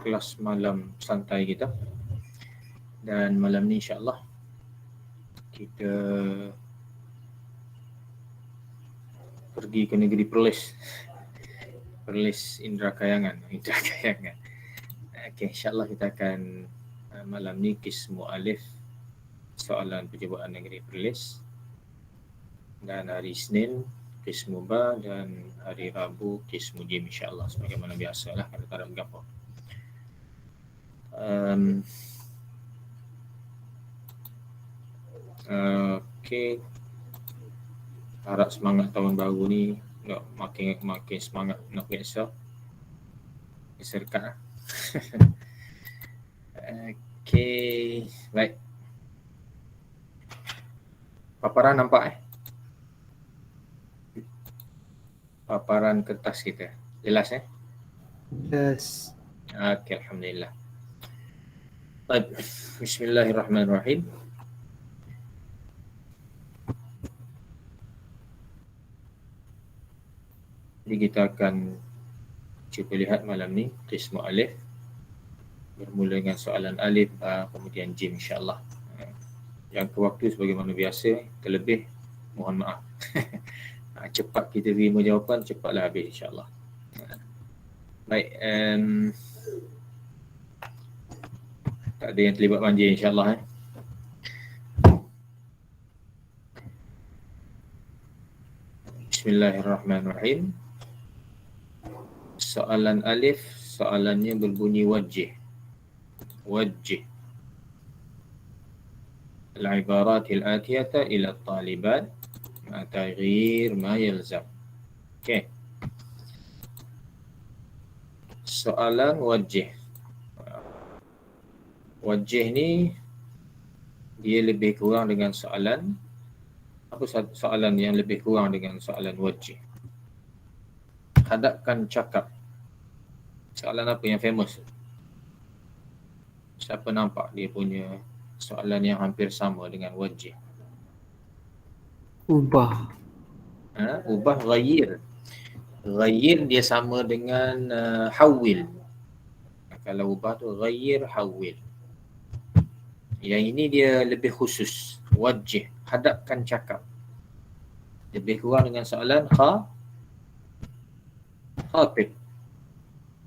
kelas malam santai kita. Dan malam ni insya-Allah kita pergi ke negeri Perlis. Perlis Indra Kayangan. Okey, insya-Allah kita akan malam ni kismu alif soalan percubaan negeri Perlis. Dan hari Isnin kismu ba dan hari Rabu kismu jim insya-Allah sebagaimana biasalah kalau tak ada berapa. Okey. Harap semangat tahun baru ni nak makin semangat nak biasa. Serkat. Okey, baik. Paparan nampak paparan kertas kita. Jelas Yes. Okey, alhamdulillah. Baik. Bismillahirrahmanirrahim. Jadi kita akan cuba lihat malam ni qismu alif bermula dengan soalan alif, kemudian jim insya-Allah. Yang ke waktu sebagaimana biasa, terlebih mohon maaf. Cepat kita terima jawapan, cepatlah habis insya-Allah. Baik, tak ada yang terlibat banjir insya-Allah. Bismillahirrahmanirrahim. Soalan alif, soalannya berbunyi wajih. Wajih. Al-ibarat al-atiyata ila talibat ma taghyir ma yalzam. Okey. Soalan wajih. Wajih ni dia lebih kurang dengan soalan apa soalan yang lebih kurang dengan soalan wajih. Hadapkan cakap. Soalan apa yang famous? Siapa nampak dia punya soalan yang hampir sama dengan wajih? Ubah. Ubah ghayyir. Ghayyir dia sama dengan hawil. Kalau ubah tu ghayyir hawil. Yang ini dia lebih khusus. Wajih, hadapkan cakap. Lebih kurang dengan soalan khatib.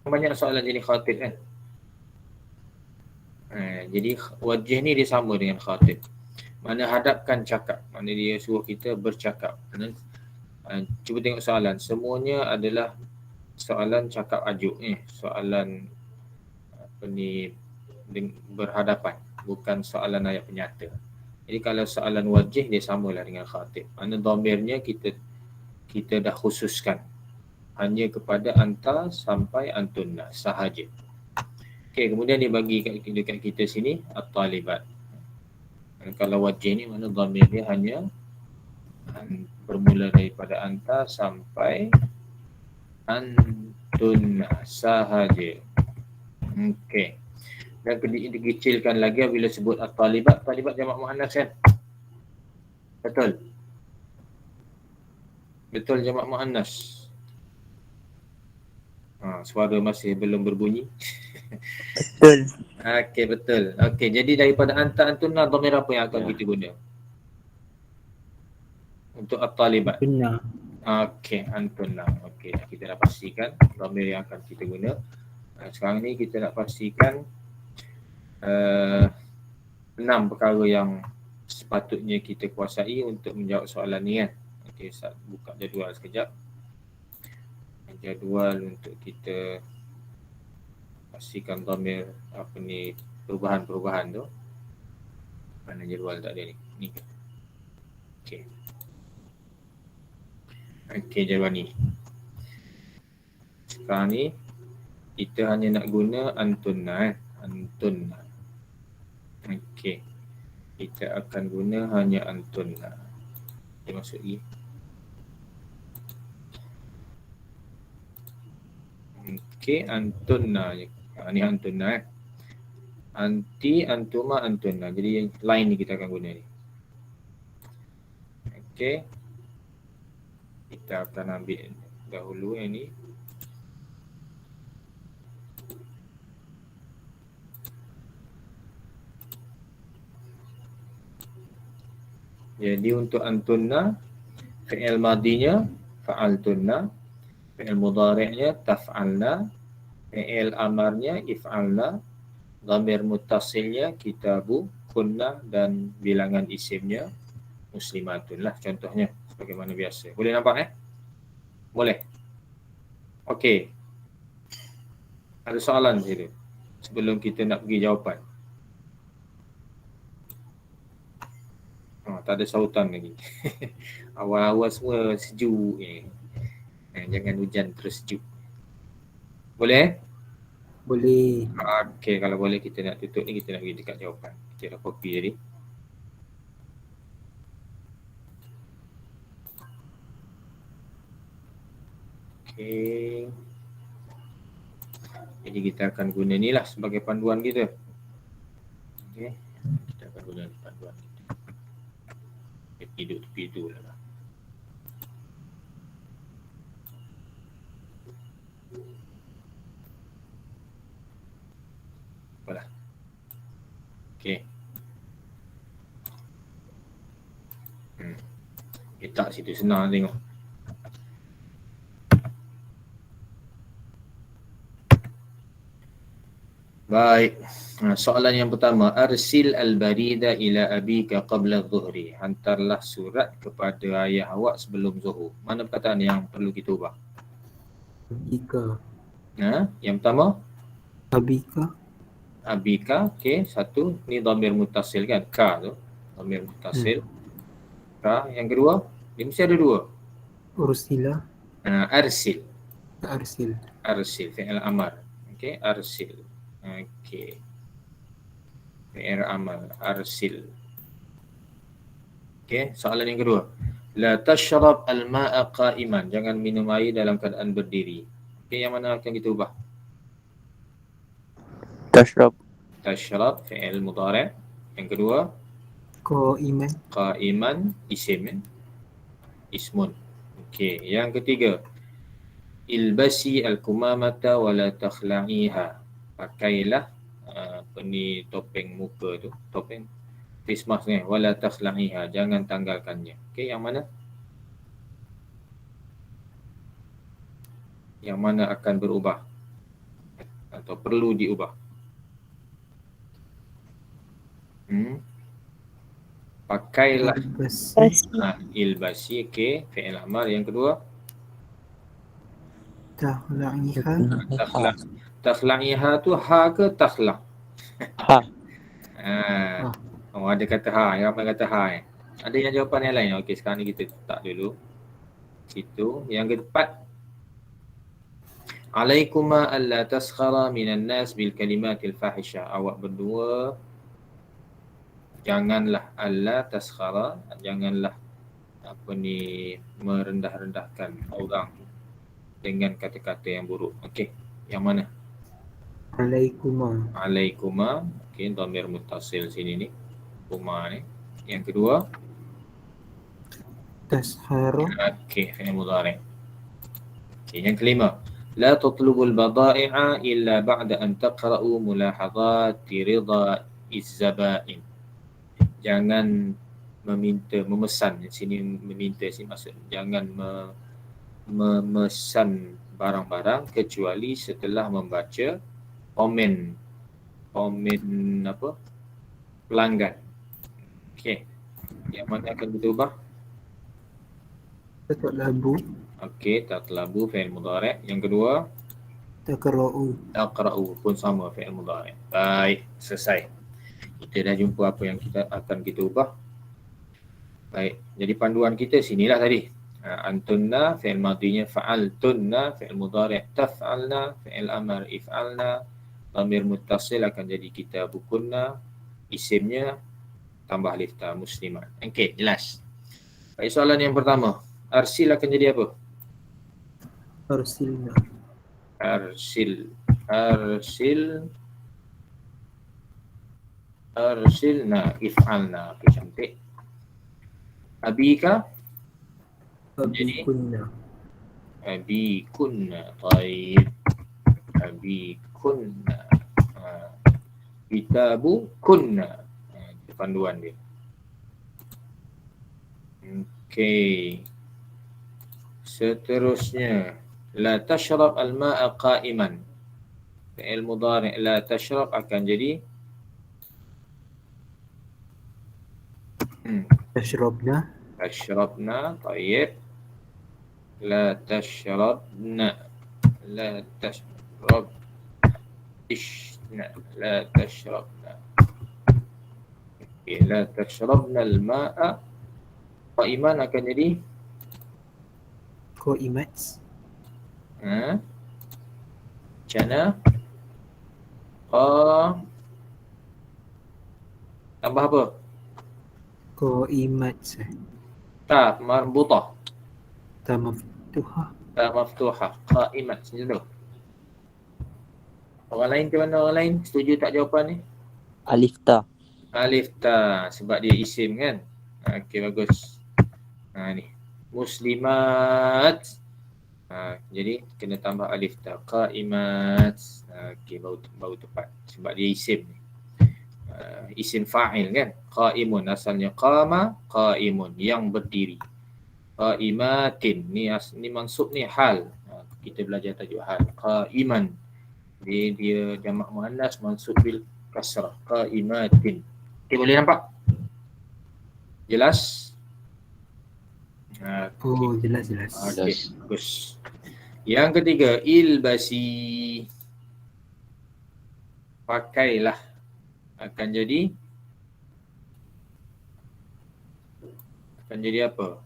Banyak soalan jenis khatib kan. Jadi wajih ni dia sama dengan khatib. Mana hadapkan cakap, mana dia suruh kita bercakap. Cuba tengok soalan. Semuanya adalah soalan cakap ajuk ni. Soalan berhadapan. Bukan soalan ayat penyata. Jadi kalau soalan wajih dia samalah dengan khatib. Mana dhamirnya kita dah khususkan. Hanya kepada anta sampai antunna sahaja. Okey, kemudian dia bagi dekat kita sini at-talibat. Kalau wajih ni mana dhamir dia hanya bermula daripada anta sampai antunna sahaja. Okey. Dan dikecilkan lagi bila sebut at-talibat, talibat jamak muannas kan? Betul. Betul jamak muannas. Suara masih belum berbunyi. Betul. Okey, betul. Okey, jadi daripada anta antunna dhamir apa yang akan kita guna? Untuk at-talibat. Benar. Okey, antunna. Okey, kita dah pastikan dhamir yang akan kita guna. Sekarang ni kita nak pastikan 6 perkara yang sepatutnya kita kuasai untuk menjawab soalan ni kan. Okey, saya buka jadual sekejap. Jadual untuk kita pastikan dhamir perubahan-perubahan tu. Mana jadual tak ada ni? Ni. Okey. Okey, jadual ni. Sekarang ni kita hanya nak guna antunna antunna. Okey. Kita akan guna hanya antunna. Dia masuk lagi. Okey, antunna. Ni antunna Anti, antuma, antunna. Jadi yang line ni kita akan guna ni. Okey. Kita akan ambil dahulu yang ni. Jadi untuk antunna, fi'il madinya fa'altunna, fi'il mudhari'nya taf'alna, fi'il amarnya if'alna, dhamir muttasilnya kitabu, kunna, dan bilangan isimnya muslimatun lah contohnya sebagaimana biasa. Boleh nampak Boleh. Okey. Ada soalan di situ sebelum kita nak pergi jawapan? Tak ada sautan lagi. Awal-awal semua sejuk ni. Jangan hujan terus sejuk. Boleh? Boleh. Okey, kalau boleh kita nak tutup ni, kita nak pergi dekat jawapan. Kita dah copy tadi. Okey. Jadi kita akan guna ni lah sebagai panduan kita. Okey. Kita akan guna panduan kita. Tepi tu lah. Apalah. Okey. Letak situ senang tengok. Baik. Soalan yang pertama, arsil al-barida ila abika qabla adh-dhuhri. Hantarlah surat kepada ayah awak sebelum zuhur. Mana perkataan yang perlu kita ubah? Abika. Yang pertama? Abika. Okey, satu ni dhamir muttasil kan? Ka tu. Dhamir muttasil. Ka. Yang kedua? Dia mesti ada dua. Ursila. Arsil. Arsil. Fi'il amar. Okey, arsil. Okey. Fi'il amal, arsil. Okey, soalan yang kedua. La tashrab al-ma'a qa'iman. Jangan minum air dalam keadaan berdiri. Okey, yang mana akan kita ubah? Tashrab, fi'il mudhari'. Yang kedua? Qa'iman, isim. Ismun. Okey, yang ketiga. Ilbasi al-kumamata wa la takhla'iha. Pakailah topeng muka tu, topeng face mask ni, wala takhla'iha, jangan tanggalkannya. Okey, yang mana? Yang mana akan berubah atau perlu diubah? Pakailah. Ilbasi, okey, fi'il amar. Yang kedua? Takhla'iha tu ha ke takhlaq? Ha. Ada kata ha, ramai kata ha. Ada yang jawapan yang lain? Okey, sekarang ni kita letak dulu situ. Yang keempat, alaikuma alla taskhara minan nas bil kalimatil fahisha. Awak berdua janganlah alla taskhara, janganlah merendah-rendahkan orang dengan kata-kata yang buruk. Okey, yang mana? Alaikuma. Okey, dhamir muttasil sini ni. Kuma ni. Yang kedua? Tashharu. Okey, fi'il mudhari'. Okey, yang kelima. La tatlubul bada'i'a illa ba'da an taqra'u mulahadati ridha izzaba'in. Jangan memesan. Sini meminta sini maksud. Jangan memesan barang-barang kecuali setelah membaca komen pelanggan. Okey. Yang mana akan kita ubah? Tatlabu. Okey, tatlabu fi'il mudhari'. Yang kedua? Taqra'u pun sama fi'il mudhari'. Baik, selesai. Kita dah jumpa apa yang kita akan kita ubah. Baik, jadi panduan kita sinilah tadi. Antunna fi'il madinya fa'altunna, fi'il mudhari' taf'alna, fi'il amar if'alna, dhamir muttasil akan jadi kitabu kunna, isimnya tambah alif ta muslimat. Okey, jelas. Baik, soalan yang pertama. Arsil akan jadi apa? Arsilna if'alna. Okey, cantik. Abika Abikunna. Taib. Abikunna. Kitabu kunna. Panduan dia. Okey. Seterusnya, la tashrab al-ma'a qa'iman. Fi'il mudhari' la tashrab akan jadi Tashrabna. tashrabna. Tayyib. La tashrabna. La tashrab. Ishna. La tashrabna. Okay. La tashrabna al-ma'a qa'iman akan jadi Qaimat. Macam tambah apa? Qaimat. Ta marbutah. Ta maftuha. Ta maftuhah. Qa'imat. Macam tu. Orang lain ke mana orang lain? Setuju tak jawapan ni? Alif ta. Alif ta. Sebab dia isim kan? Okey, bagus. Ni. Muslimat. Jadi kena tambah alif ta. Qa'imat. Okey, baru tepat. Sebab dia isim ni. Isim fa'il kan? Qa'imun. Asalnya qama, qa'imun. Yang berdiri. Qa'imatin. Ni mansub ni hal. Kita belajar tajuk hal. Qa'iman. Dia jamak muannas mansub bil kasrah. Qa'imatin. Okay, boleh nampak? Jelas? Oh, jelas. Okey, bagus. Yang ketiga, ilbasi. Pakailah. Akan jadi apa?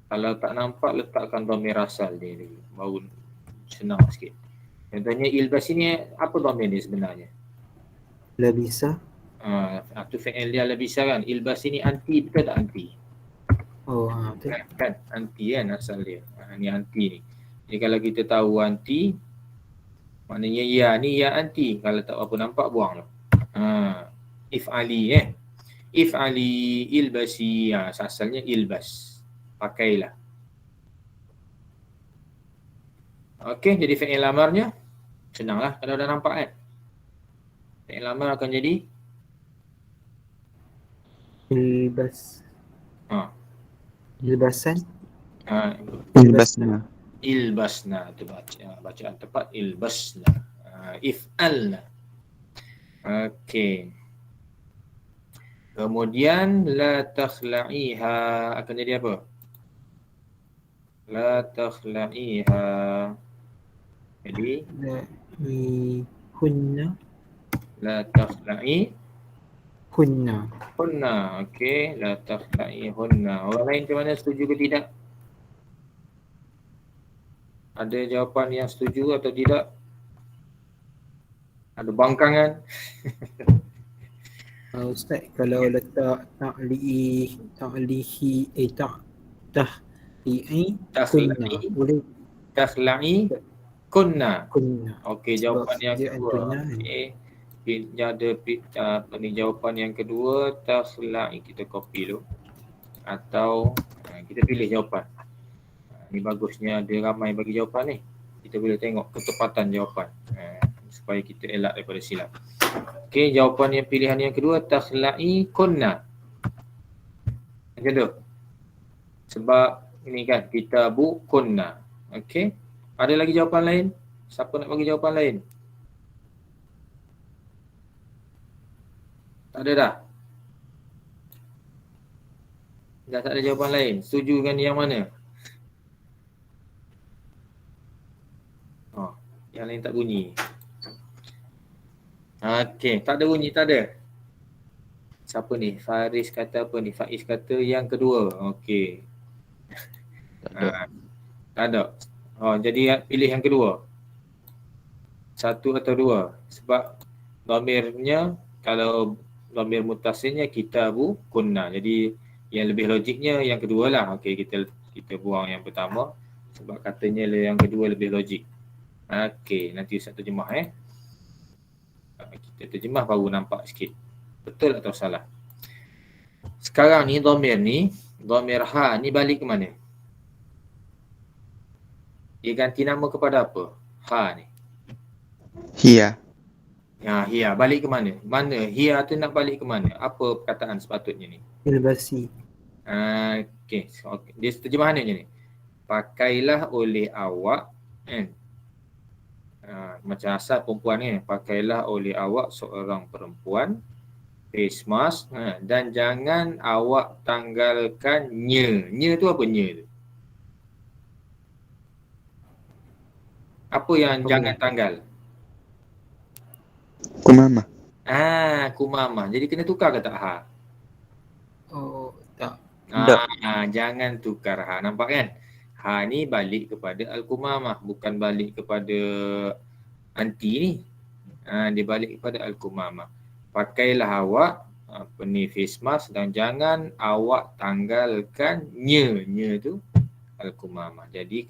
Kalau tak nampak, letakkan dhamir asal dia dulu. Baru senang sikit. Contohnya ilbasi ni, apa dhamir dia sebenarnya? Labisa. Tu fi'il dia labisa kan. Ilbasi ni anti, betul tak anti? Oh, betul. Kan anti kan asal dia. Ni anti ni. Jadi kalau kita tahu anti, maknanya ya ni ya anti. Kalau tak apa nampak, buang lah. If'ali If'ali ilbasi. Asalnya ilbas. Pakailah. Okey, jadi fi'il amarnya senanglah kalau dah nampak kan. Fi'il amar akan jadi Ilbas. Ilbasan. Ilbasna. Ilbasna. Itu bacaan tepat. Ilbasna. If'alna. Okey. Kemudian la takhla'iha akan jadi apa? La takhla'iha. Jadi Hunna. la takhla'i Hunna. hunna. Okey, la takhla'i hunna. Orang lain ke mana setuju ke tidak? Ada jawapan yang setuju atau tidak? Ada bangkangan? Ustaz, kalau letak ta'lihi kunna, boleh Takhla'i kunna. kunna. Okey, jawapan yang kedua. Okey. Ada jawapan yang kedua, takhla'i. Kita copy dulu. Atau kita pilih jawapan. Ni bagusnya ada ramai bagi jawapan ni. Kita boleh tengok ketepatan jawapan. Supaya kita elak daripada silap. Okey, jawapan yang pilihan yang kedua, takhla'i kunna. Macam tu. Sebab ini kan kitabu kunna. Okey. Ada lagi jawapan lain? Siapa nak bagi jawapan lain? Tak ada dah? Dah tak ada jawapan lain. Setuju dengan yang mana? Yang lain tak bunyi. Okey, tak ada bunyi, tak ada. Siapa ni? Faris kata apa ni? Faiz kata yang kedua. Okey. Tak ada. Jadi pilih yang kedua. Satu atau dua. Sebab dhamirnya, kalau dhamir mutasilnya kitabu kunna. Jadi yang lebih logiknya yang kedua lah. Okey, kita buang yang pertama. Sebab katanya yang kedua lebih logik. Okey, nanti Ustaz terjemah Kita terjemah baru nampak sikit. Betul atau salah. Sekarang ni dhamir ha ni balik ke mana? Dia ganti nama kepada apa? Ha ni. Hiya. Ya, hiya balik ke mana? Mana hiya tu nak balik ke mana? Apa perkataan sepatutnya ni? Ilbasi. Okey, dia terjemahannya ni. Pakailah oleh awak kan. Macam asal perempuan ni, pakailah oleh awak seorang perempuan face mask dan jangan awak tanggalkan nya. Nya tu apa nya tu? Apa yang Apa jangan pula? tanggal? Kumama. Kumamah. Jadi kena tukar ke tak ha? Oh, tak. Tak. Jangan tukar ha. Nampak kan? Ha ni balik kepada al-kumamah, bukan balik kepada anti ni. Dia balik kepada al-kumamah. Pakailah awak face mask dan jangan awak tanggalkan nya. Nya tu al-kumamah. Jadi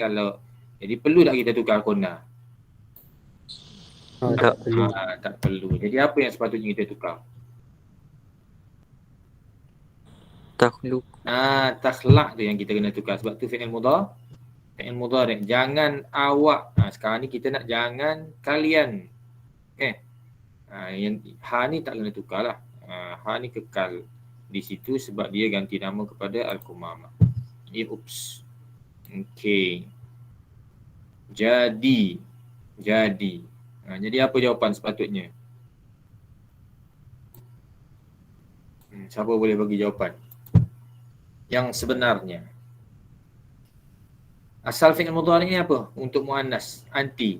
perlu tak kita tukar kunna? Oh, Tak. tak perlu. Tak perlu. Jadi apa yang sepatutnya kita tukar? Takhluk. Takhlak tu yang kita kena tukar. Sebab tu fi'il mudhari'. Fi'il mudhari'. Jangan awak. Sekarang ni kita nak jangan kalian. Okay. Yang ha ni tak kena tukar lah. Ha ni kekal di situ sebab dia ganti nama kepada al-kumamah. Oops. Okay. Jadi apa jawapan sepatutnya? Siapa boleh bagi jawapan yang sebenarnya? Asal fi'il mudhari' ni apa? Untuk muannas, anti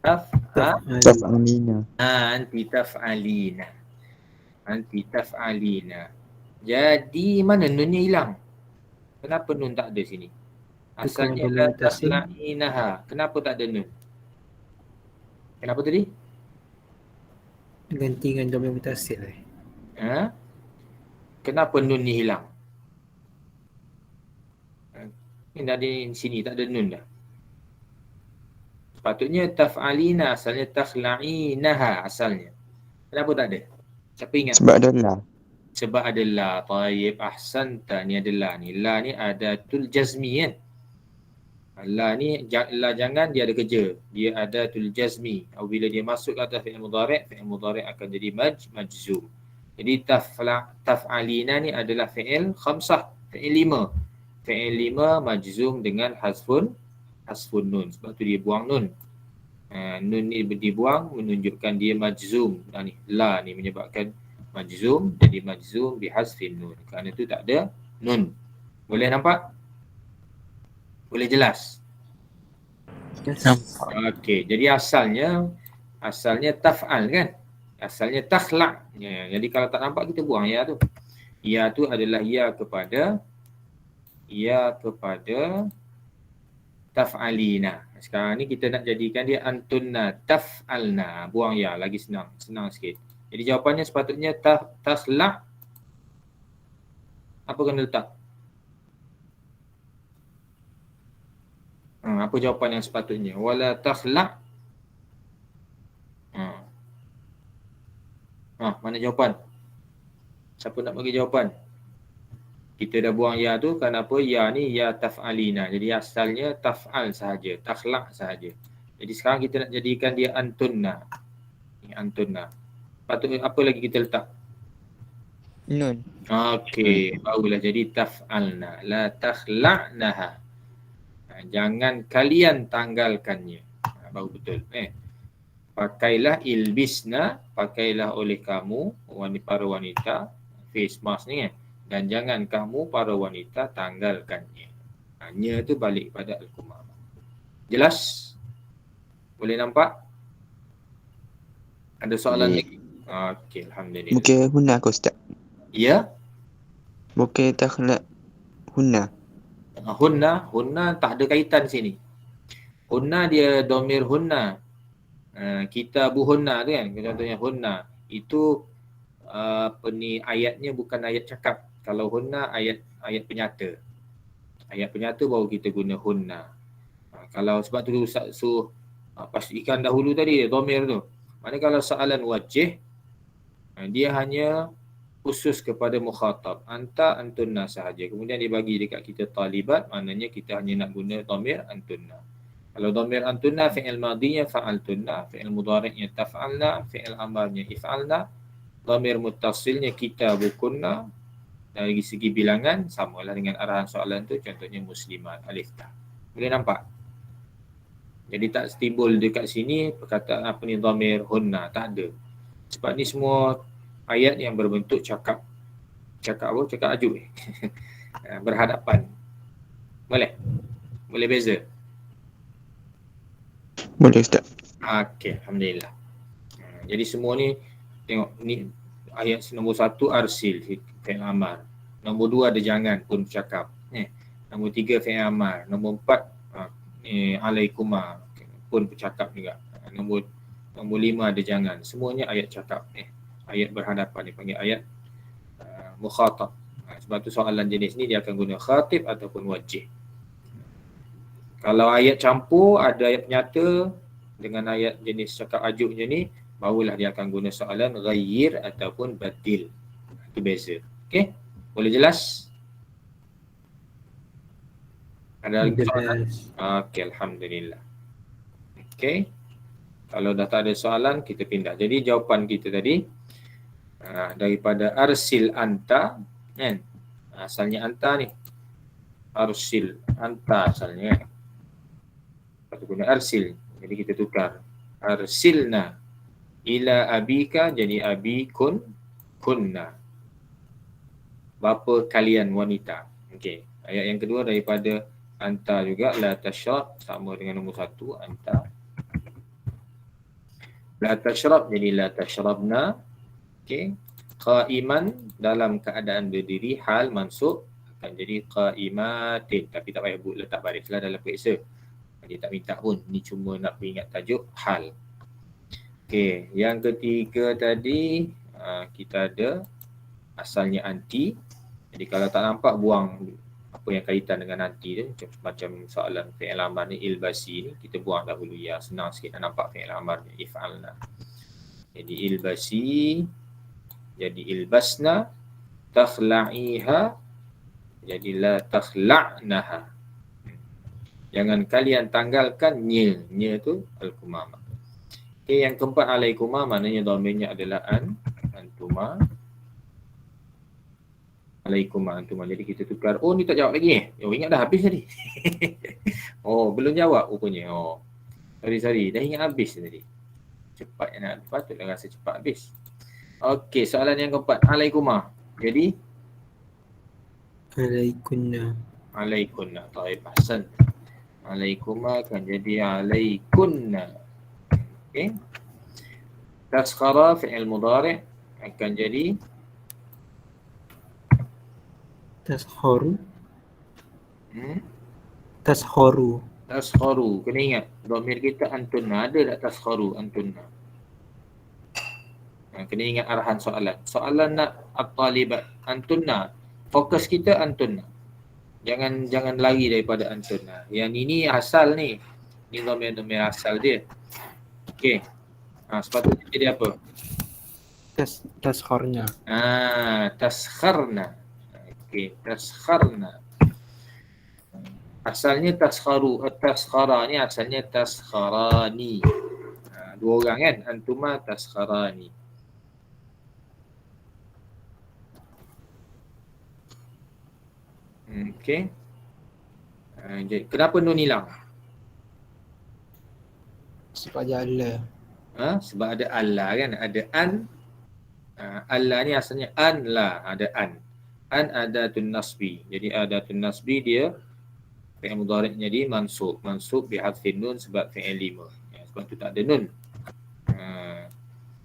Taf'alina. anti taf'alina. Jadi mana nunnya hilang? Kenapa nun tak ada sini? Asalnya Bukan la mutasil. taf'alinaha. Kenapa tak ada nun? Kenapa tadi? Ganti dengan dhamir mutasil. Kenapa nun ni hilang? Ni dari sini tak ada nun dah. Sepatutnya taf'alina, asalnya takhla'inaha asalnya. Kenapa tak ada? Siapa ingat? Sebab ada la. Sebab ada la. Tayyib, ahsanta. Ni ada la ni. La ni adatul jazmi kan? La ni, la jangan dia ada kerja. Dia adatul jazmi. Bila dia masuk ke atas fi'il mudhari' akan jadi majzum. Jadi taf'alina ni adalah fi'il khamsah. Fi'il 5. Fi'il 5 majzum dengan hasfun nun. Sebab tu dia buang nun. Nun ni dibuang menunjukkan dia majzum. Ni la ni menyebabkan majzum, jadi majzum bihasfin nun. Kerana tu tak ada nun. Boleh nampak? Boleh jelas? Yes. Okey, jadi asalnya taf'al kan? Asalnya takhlak. Jadi kalau tak nampak kita buang ya tu. Ya tu adalah ya kepada taf'alina. Sekarang ni kita nak jadikan dia antunna taf'alna. Buang ya, lagi senang sikit. Jadi jawapannya sepatutnya takhlak. Apa kena letak? Apa jawapan yang sepatutnya? Wala takhlak. Mana jawapan? Siapa nak bagi jawapan? Kita dah buang ya tu, kenapa ya ni ya taf'alina. Jadi asalnya taf'al sahaja, takhlak sahaja. Jadi sekarang kita nak jadikan dia antunna. Ni antunna. Patut apa lagi kita letak? Nun. Okey, barulah jadi taf'alna. La takhla'naha. Jangan kalian tanggalkannya. Baru betul. Pakailah ilbisna, pakailah oleh kamu para wanita face mask ni dan jangan kamu para wanita tanggalkannya. Nya tu balik pada al-kumamah. Jelas? Boleh nampak? Ada soalan lagi? Okey, alhamdulillah. Bukan hunna ke Ustaz? Ya? Bukan takhlak hunna. Hunna tak ada kaitan sini. Hunna dia domir hunna. Kita hunna tu kan, contohnya hunna. Itu ayatnya bukan ayat cakap. Kalau hunna ayat penyata. Ayat penyata baru kita guna hunna. Kalau sebab tu Ustaz suruh pastikan dahulu tadi domir tu. Mana kalau soalan wajih, dia hanya khusus kepada mukhatab, anta, antunna sahaja. Kemudian dia bagi dekat kita talibat, maknanya kita hanya nak guna dhamir antunna. Kalau dhamir antunna, fi'il madinya fa'altunna, fi'il mudhari'nya taf'alna, fi'il amarnya if'alna, dhamir muttasilnya kita bukunna. Dari segi bilangan samalah dengan arahan soalan tu, contohnya muslimat, alif ta. Boleh nampak? Jadi tak timbul dekat sini perkataan apa ni dhamir hunna, tak ada. Sebab ni semua ayat yang berbentuk cakap apa? Cakap ajuk. Berhadapan. Boleh? Boleh beza? Boleh Ustaz. Okey, alhamdulillah. Jadi semua ni tengok ni ayat nombor 1 arsil fi'il amar. Nombor 2 ada jangan pun bercakap. Nombor 3 fi'il amar. Nombor 4 alaikuma pun bercakap juga. Nombor 5 ada jangan. Semuanya ayat cakap. Ayat berhadapan dipanggil ayat mukhatab. Sebab tu soalan jenis ni dia akan guna khatib ataupun wajih. Kalau ayat campur, ada ayat penyata dengan ayat jenis cakap ajuknya ni, barulah dia akan guna soalan ghayyir ataupun badil. Itu beza. Okey? Boleh jelas? Ada lagi soalan? Okey, alhamdulillah. Okey. Kalau dah tak ada soalan, kita pindah. Jadi jawapan kita tadi daripada arsil anta, kan? Asalnya anta ni. Arsil anta asalnya. Kita guna arsil. Jadi kita tukar. Arsilna ila abika, jadi abi kunna. Bapa kalian wanita. Okey. Ayat yang kedua daripada anta juga, la tashrab, sama dengan nombor 1 anta. La tashrab jadi la tashrabna. Okey. Qaiman, dalam keadaan berdiri, hal mansub akan jadi qaimatin, tapi tak payah letak baris lah dalam periksa. Dia tak minta pun, ni cuma nak ingat tajuk hal. Okey, yang ketiga tadi kita ada asalnya anti. Jadi kalau tak nampak, buang apa yang kaitan dengan anti tu. Macam soalan fi'il amar ni, ilbasi ni, kita buang dahulu ya, senang sikit nak nampak fi'il amar ni, if'alna. Jadi ilbasi jadi ilbasna, takhla'iha jadi la takhla'naha. Jangan kalian tanggalkan nya tu al-kumama. Okey, yang keempat alaikuma, maknanya dhamirnya adalah antuma. Alaikuma antuma. Jadi kita tukar. Oh, ni tak jawab lagi Oh, ingat dah habis tadi. Oh, belum jawab rupanya. Oh. Sorry. Dah ingat habis tadi. Cepat nak, patutlah rasa cepat habis. Okey, soalan yang keempat alaikuma. Jadi alaikunna. Taib, ahsan. Alaikuma akan jadi alaikunna. Okey. Taskhara fi'il mudhari' akan jadi Tasharu. Tasharu. Kena ingat, dhamir kita antunna. Ada tak tasharu antunna? Kena ingat arahan soalan. Soalan nak at-talibat antunna. Fokus kita antunna. Jangan lari daripada antunna. Yang ini asal ni. Ni dhamir asal dia. Okey. Sepatutnya jadi apa? Taskharna. Taskharna. Okey, taskharna. Asalnya taskharu. Taskhara ni asalnya taskharani. Dua orang kan? Antuma taskharani. Okey. Kenapa nun hilang? Sebab dia Allah. Sebab ada Allah kan? Ada an. Allah ni asalnya an la. Ada an. An adatun nasbi. Jadi adatun nasbi dia fi'il mudhari'nya di mansub. Mansub bihadfin nun sebab fi'il 5. Sebab tu tak ada nun.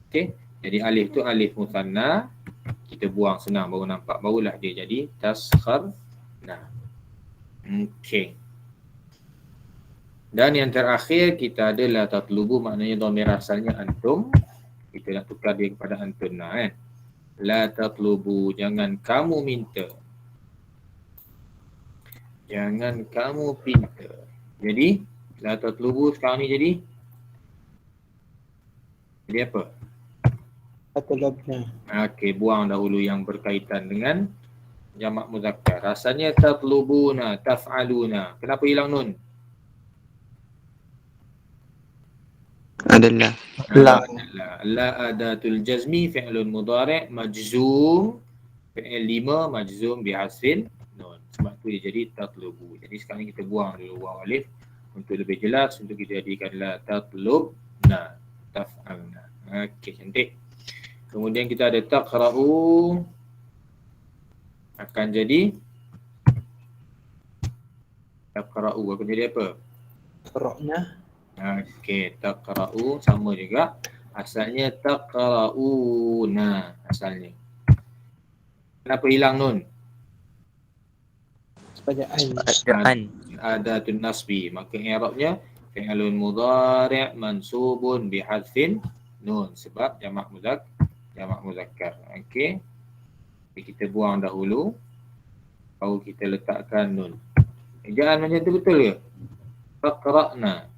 Okey. Jadi alif tu alif muthanna. Kita buang senang baru nampak. Barulah dia jadi taskhar. Nah. Okey. Dan yang terakhir kita ada la tatlubu, maknanya dhamir asalnya antum. Kita nak tukar dia kepada antunna kan. La tatlubu, jangan kamu minta. Jangan kamu pinta. Jadi la tatlubu sekarang ni jadi apa? Tatlubna. Okey, buang dahulu yang berkaitan dengan jamak muzakkar. Rasanya tatlubuna, taf'aluna. Kenapa hilang nun? adalah. La. La adatul jazmi fi'lun mudhari' majzum. Fi'il 5 majzum bihasfin nun. Sebab tu dia jadi tatlubu. Jadi sekarang kita buang dulu waw alif untuk lebih jelas, untuk kita jadikan la tatlubna, taf'alna. Okey, cantik. Kemudian kita ada taqra'u, akan jadi taqra'u akan jadi apa? Qara'na. Okey, taqra'u sama juga. Asalnya taqra'una asalnya. Kenapa hilang nun? Sepajaan. Adatun nasbi. Maka i'rabnya fi'lun mudhari' mansubun bihadfin nun, sebab jamak muzakkar. Okey. Jadi kita buang dahulu, baru kita letakkan nun. Ejaan macam tu betul ke? Taqra'na.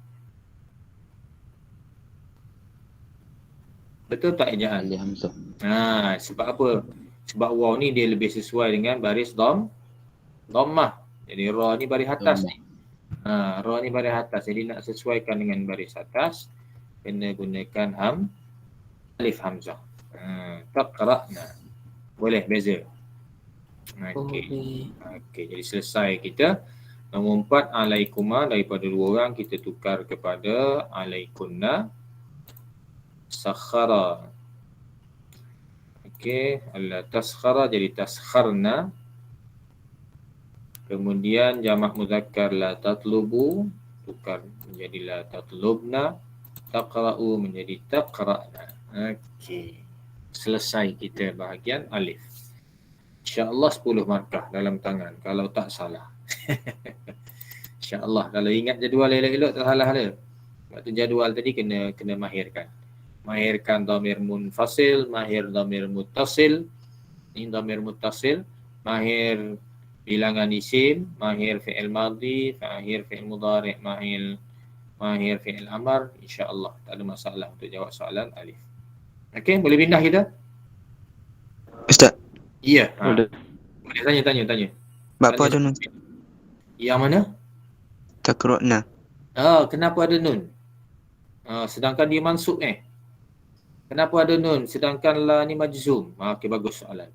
Betul tak ejaan? Alif hamzah. Sebab apa? Sebab waw ni dia lebih sesuai dengan baris dhammah. Jadi ra ni baris atas ni. Ra ni baris atas. Jadi nak sesuaikan dengan baris atas, kena gunakan alif hamzah. Taqra'na. Boleh beza. Okey. Jadi selesai kita. Nombor 4 alaikuma, daripada 2 orang kita tukar kepada alaikunna. Sakhara. Okey, alla taskhara jadi taskharna. Kemudian jamak muzakkar la tatlubu, tukar menjadi la tatlubna. Taqra'u menjadi taqra'na. Okey. Selesai kita bahagian alif. InsyaAllah 10 markah dalam tangan kalau tak salah. InsyaAllah kalau ingat jadual elok-elok tak salah dah. Sebab tu jadual tadi kena mahirkan. Mahirkan dhamir munfasil, mahir dhamir muttasil. Ini dhamir muttasil, mahir bilangan isim, mahir fi'il madhi, mahir fi'il mudhari', mahir fi'il amar. InsyaAllah tak ada masalah untuk jawab soalan alif. Okey, boleh pindah kita? Ustaz, Ya. Boleh. Boleh tanya. bapa ada nun? Yang mana? Taqra'na. Kenapa ada nun? Sedangkan dia mansub Kenapa ada nun sedangkan la ni majzum? Okey, bagus soalan.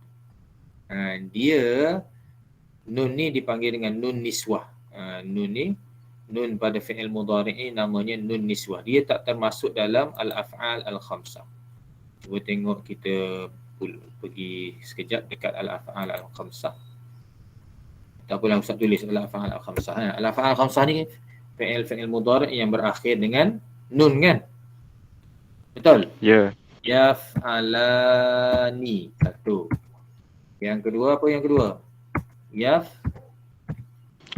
Dia nun ni dipanggil dengan nun niswah. Nun ni, nun pada fi'il mudhari' namanya nun niswah. Dia tak termasuk dalam al-af'al al-khamsah. Cuba tengok, kita pergi sekejap dekat al-af'al al-khamsah. Tak apalah Ustaz tulis al-af'al al-khamsah. Al-af'al al-khamsah ni fi'il mudhari' yang berakhir dengan nun kan? Betul? Ya. Yaf'alani. Satu. Yang kedua apa yang kedua?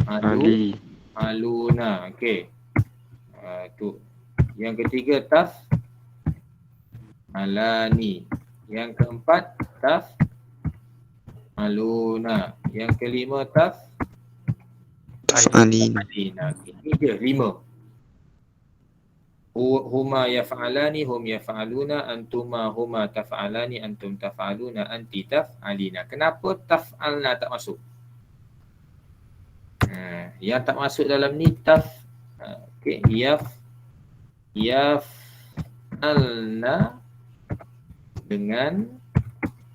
Ali. Aluna. Okey. Tu. Yang ketiga alani. Yang keempat aluna. Yang kelima Taf'alina. Ini dia 5. Huma yaf'alani, hum yaf'aluna, antuma huma taf'alani, antum taf'aluna, anti taf'alina. Kenapa taf'alna tak masuk? Yang tak masuk dalam ni okey, yaf'alna dengan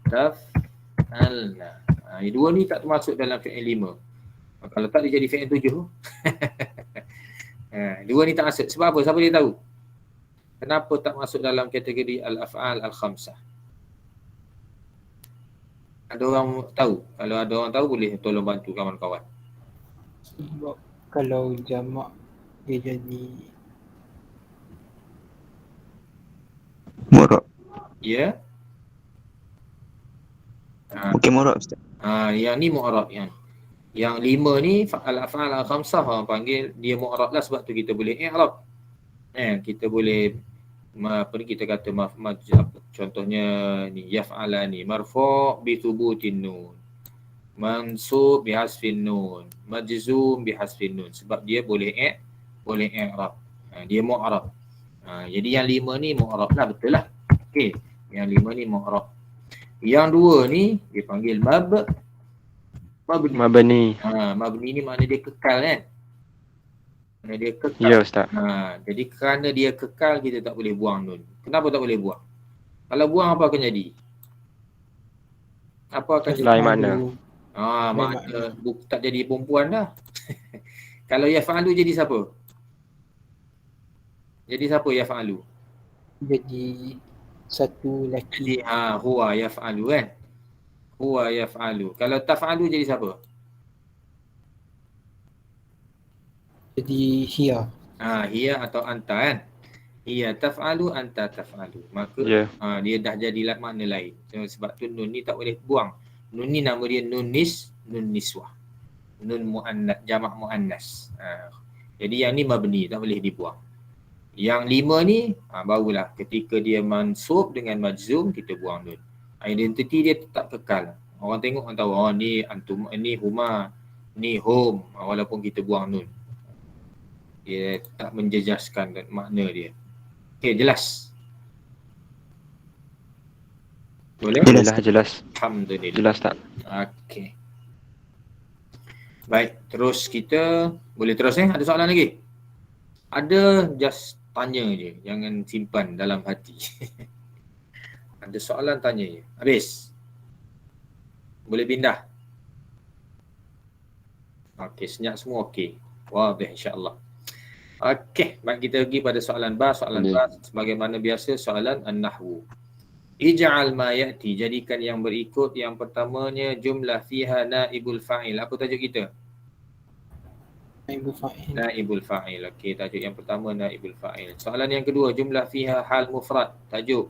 taf'alna. Yang dua ni tak termasuk dalam fi'il 5. Kalau tak dia jadi fi'il 7. Dua ni tak masuk. Sebab apa? Siapa dia tahu? Kenapa tak masuk dalam kategori al-af'al al-khamsah? Ada orang tahu? Kalau ada orang tahu boleh tolong bantu kawan-kawan. Sebab kalau jamak dia jadi Mu'rab. Ya? Okey, mu'rab Ustaz. Yang ni mu'rab yang 5 ni al-af'al al-khamsah orang panggil dia mu'rab lah, sebab tu kita boleh i'rab. Kita boleh kita kata contohnya ni yaf'alani marfu' bi thubutin nun, mansub bi hasfin nun, majzum bi hasfin nun, sebab dia boleh i'rab. Dia mu'rab. Jadi yang 5 ni mu'rab lah, betul lah. Okey, yang 5 ni mu'rab. Yang 2 ni dia panggil mabni. Mabni. Mabni ni makna dia kekal kan. Dia kekal. Ya Ustaz. Jadi kerana dia kekal, kita tak boleh buang nun. Kenapa tak boleh buang? Kalau buang apa akan jadi? Apa akan jadi? Lain makna. Makna tak jadi perempuan dah. Kalau yaf'alu jadi siapa? Jadi siapa yaf'alu? Jadi satu lelaki. Jadi huwa yaf'alu kan? Huwa yaf'alu. Kalau taf'alu jadi siapa? Jadi hiya. Hiya atau anta kan? Hiya taf'alu, anta taf'alu. Maka dia dah jadi makna lain. Sebab tu nun ni tak boleh buang. Nun ni nama dia nun niswah. Nun muannas, jamak muannas. Jadi yang ni mabni, tak boleh dibuang. Yang 5 ni barulah ketika dia mansub dengan majzum kita buang nun. Identiti dia tetap kekal. Orang tengok orang tahu ni antum, ni huma, ni hum, walaupun kita buang nun. Dia tak menjejaskan makna dia. Okey, jelas? Boleh? Jelas. Alhamdulillah. Jelas tak? Okey. Baik, terus kita boleh terus ada soalan lagi? Ada, just tanya je, jangan simpan dalam hati. Ada soalan tanya je. Habis. Boleh pindah. Okey, senyap semua okey. Wadih insya-Allah. Okey, baik kita pergi pada soalan ba. Soalan ba sebagaimana biasa soalan an-nahwu. Ij'al ma ya'ti, jadikan yang berikut. Yang pertamanya jumlah fiha naibul fa'il. Apa tajuk kita? Naibul fa'il. Naibul fa'il. Okey, tajuk yang pertama naibul fa'il. Soalan yang kedua, jumlah fiha hal mufrad. Tajuk.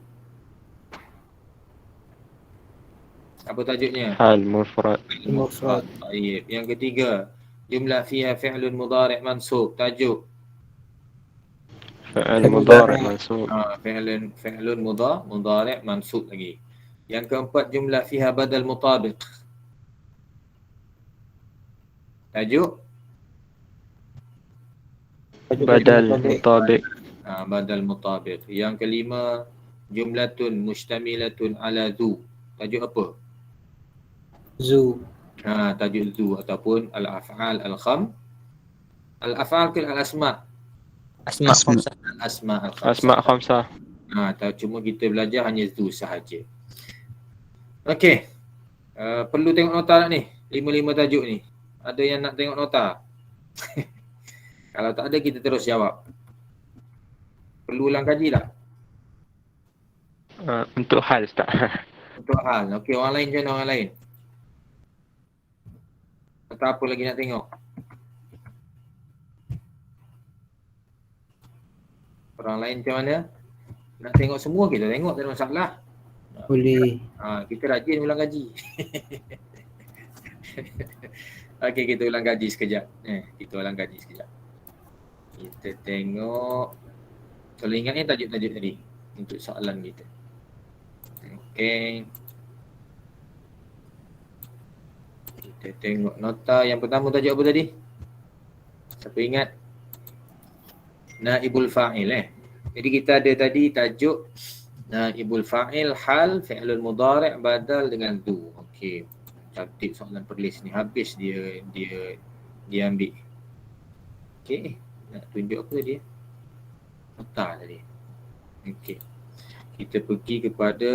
Apa tajuknya? Hal mufrad. Mufrad. Baik. Yang ketiga, jumlah fiha fi'lun mudhari' mansub. Tajuk. Fi'l mudhari' mansub. Fi'lun mudhari' mansub lagi. Yang keempat, jumlah fiha badal mutabiq. Tajuk. Badal mutabiq. Badal mutabiq. Yang kelima, jumlatun mustamilatun ala zu. Tajuk apa? Zu. Tajuk zu ataupun al-af'al al-kham. Al-af'al ke al-asma'? Asma' Al-asma' al-khamsah. Asma' khamsah. Cuma kita belajar hanya zu sahaja. Okey. Perlu tengok nota tak ni? 5 tajuk ni. Ada yang nak tengok nota? Kalau tak ada, kita terus jawab. Perlu ulang kaji tak? Untuk hal Ustaz. Untuk hal. Okey, orang lain macam mana orang lain? Atau apa lagi nak tengok? Orang lain macam mana? Nak tengok semua, kita tengok, tak ada masalah. Boleh. Kita rajin ulang kaji. Okey, kita ulang kaji sekejap. Kita ulang kaji sekejap. Kita tengok. Kalau ingat ni tajuk-tajuk tadi untuk soalan kita. Okey. Kita tengok nota yang pertama, tajuk apa tadi? Siapa ingat? Naibul fa'il Jadi kita ada tadi tajuk naibul fa'il hal fi'lul mudhari' badal dengan tu. Okey. Cantik soalan perlis ni. Habis dia ambil. Okey. Nak tunjuk apa tadi? Nota tadi. Okey. Kita pergi kepada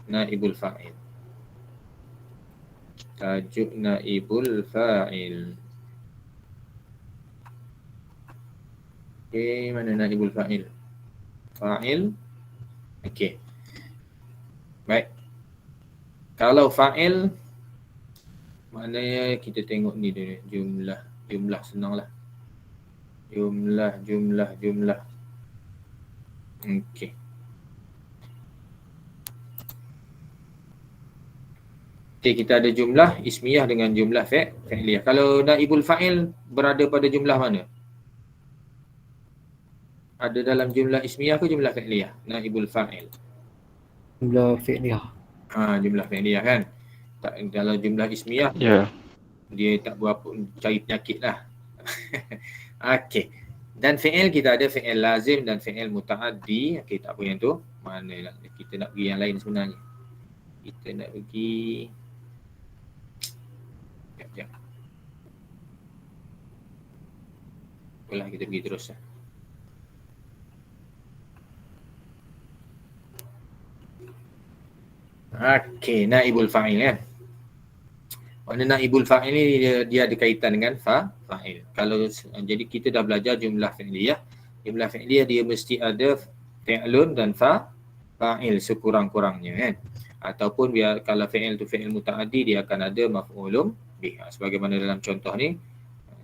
naibul fa'il. Tajuk naibul fa'il. Okey, mana naibul fa'il? Fa'il. Okey. Baik. Kalau fa'il, maknanya kita tengok ni dia, jumlah senanglah. Jumlah. Okey. Okey, kita ada jumlah ismiyah dengan jumlah fi'liyah. Kalau naibul fa'il berada pada jumlah mana? Ada dalam jumlah ismiyah ke jumlah fi'liyah? Naibul fa'il. Jumlah fi'liyah. Jumlah fi'liyah kan? Tak, dalam jumlah ismiyah, dia tak berapa cari penyakit lah. Okey. Dan fi'il kita ada fi'il lazim dan fi'il muta'addi. Okey, tak apa yang tu. Mana kita nak pergi yang lain sebenarnya. Kita nak pergi Sekejap. Itulah kita pergi terus. Okey, naibul fa'il kan. Mana naibul fa'il ni dia ada kaitan dengan fa'il. Kalau jadi kita dah belajar jumlah fi'liyah. Jumlah fi'liyah dia mesti ada fi'lun dan fa'il sekurang-kurangnya kan. Ataupun biar kalau fi'il tu fi'il muta'addi dia akan ada maf'ulun bih. Sebagaimana dalam contoh ni.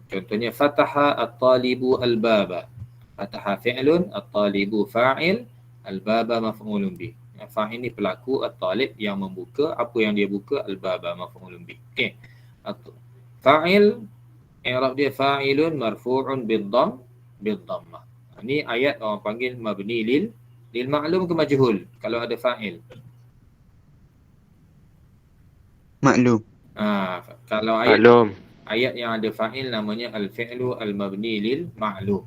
Contohnya fataha at-talibu al-baba. Fataha fi'lun, at-talibu fa'il, al-baba maf'ulun bih. Fa'il ni pelaku, at-talib yang membuka, apa yang dia buka, al-baba maf'ulun bih. Okey. Fa'il i'rab dia fa'ilun marfu'un bid-dhammah. Ini ayat orang panggil mabni lil ma'lum ke majhul kalau ada fa'il. Maklum. Kalau Maklum. ayat yang ada fa'il namanya al-fi'lu al-mabni lil ma'lum.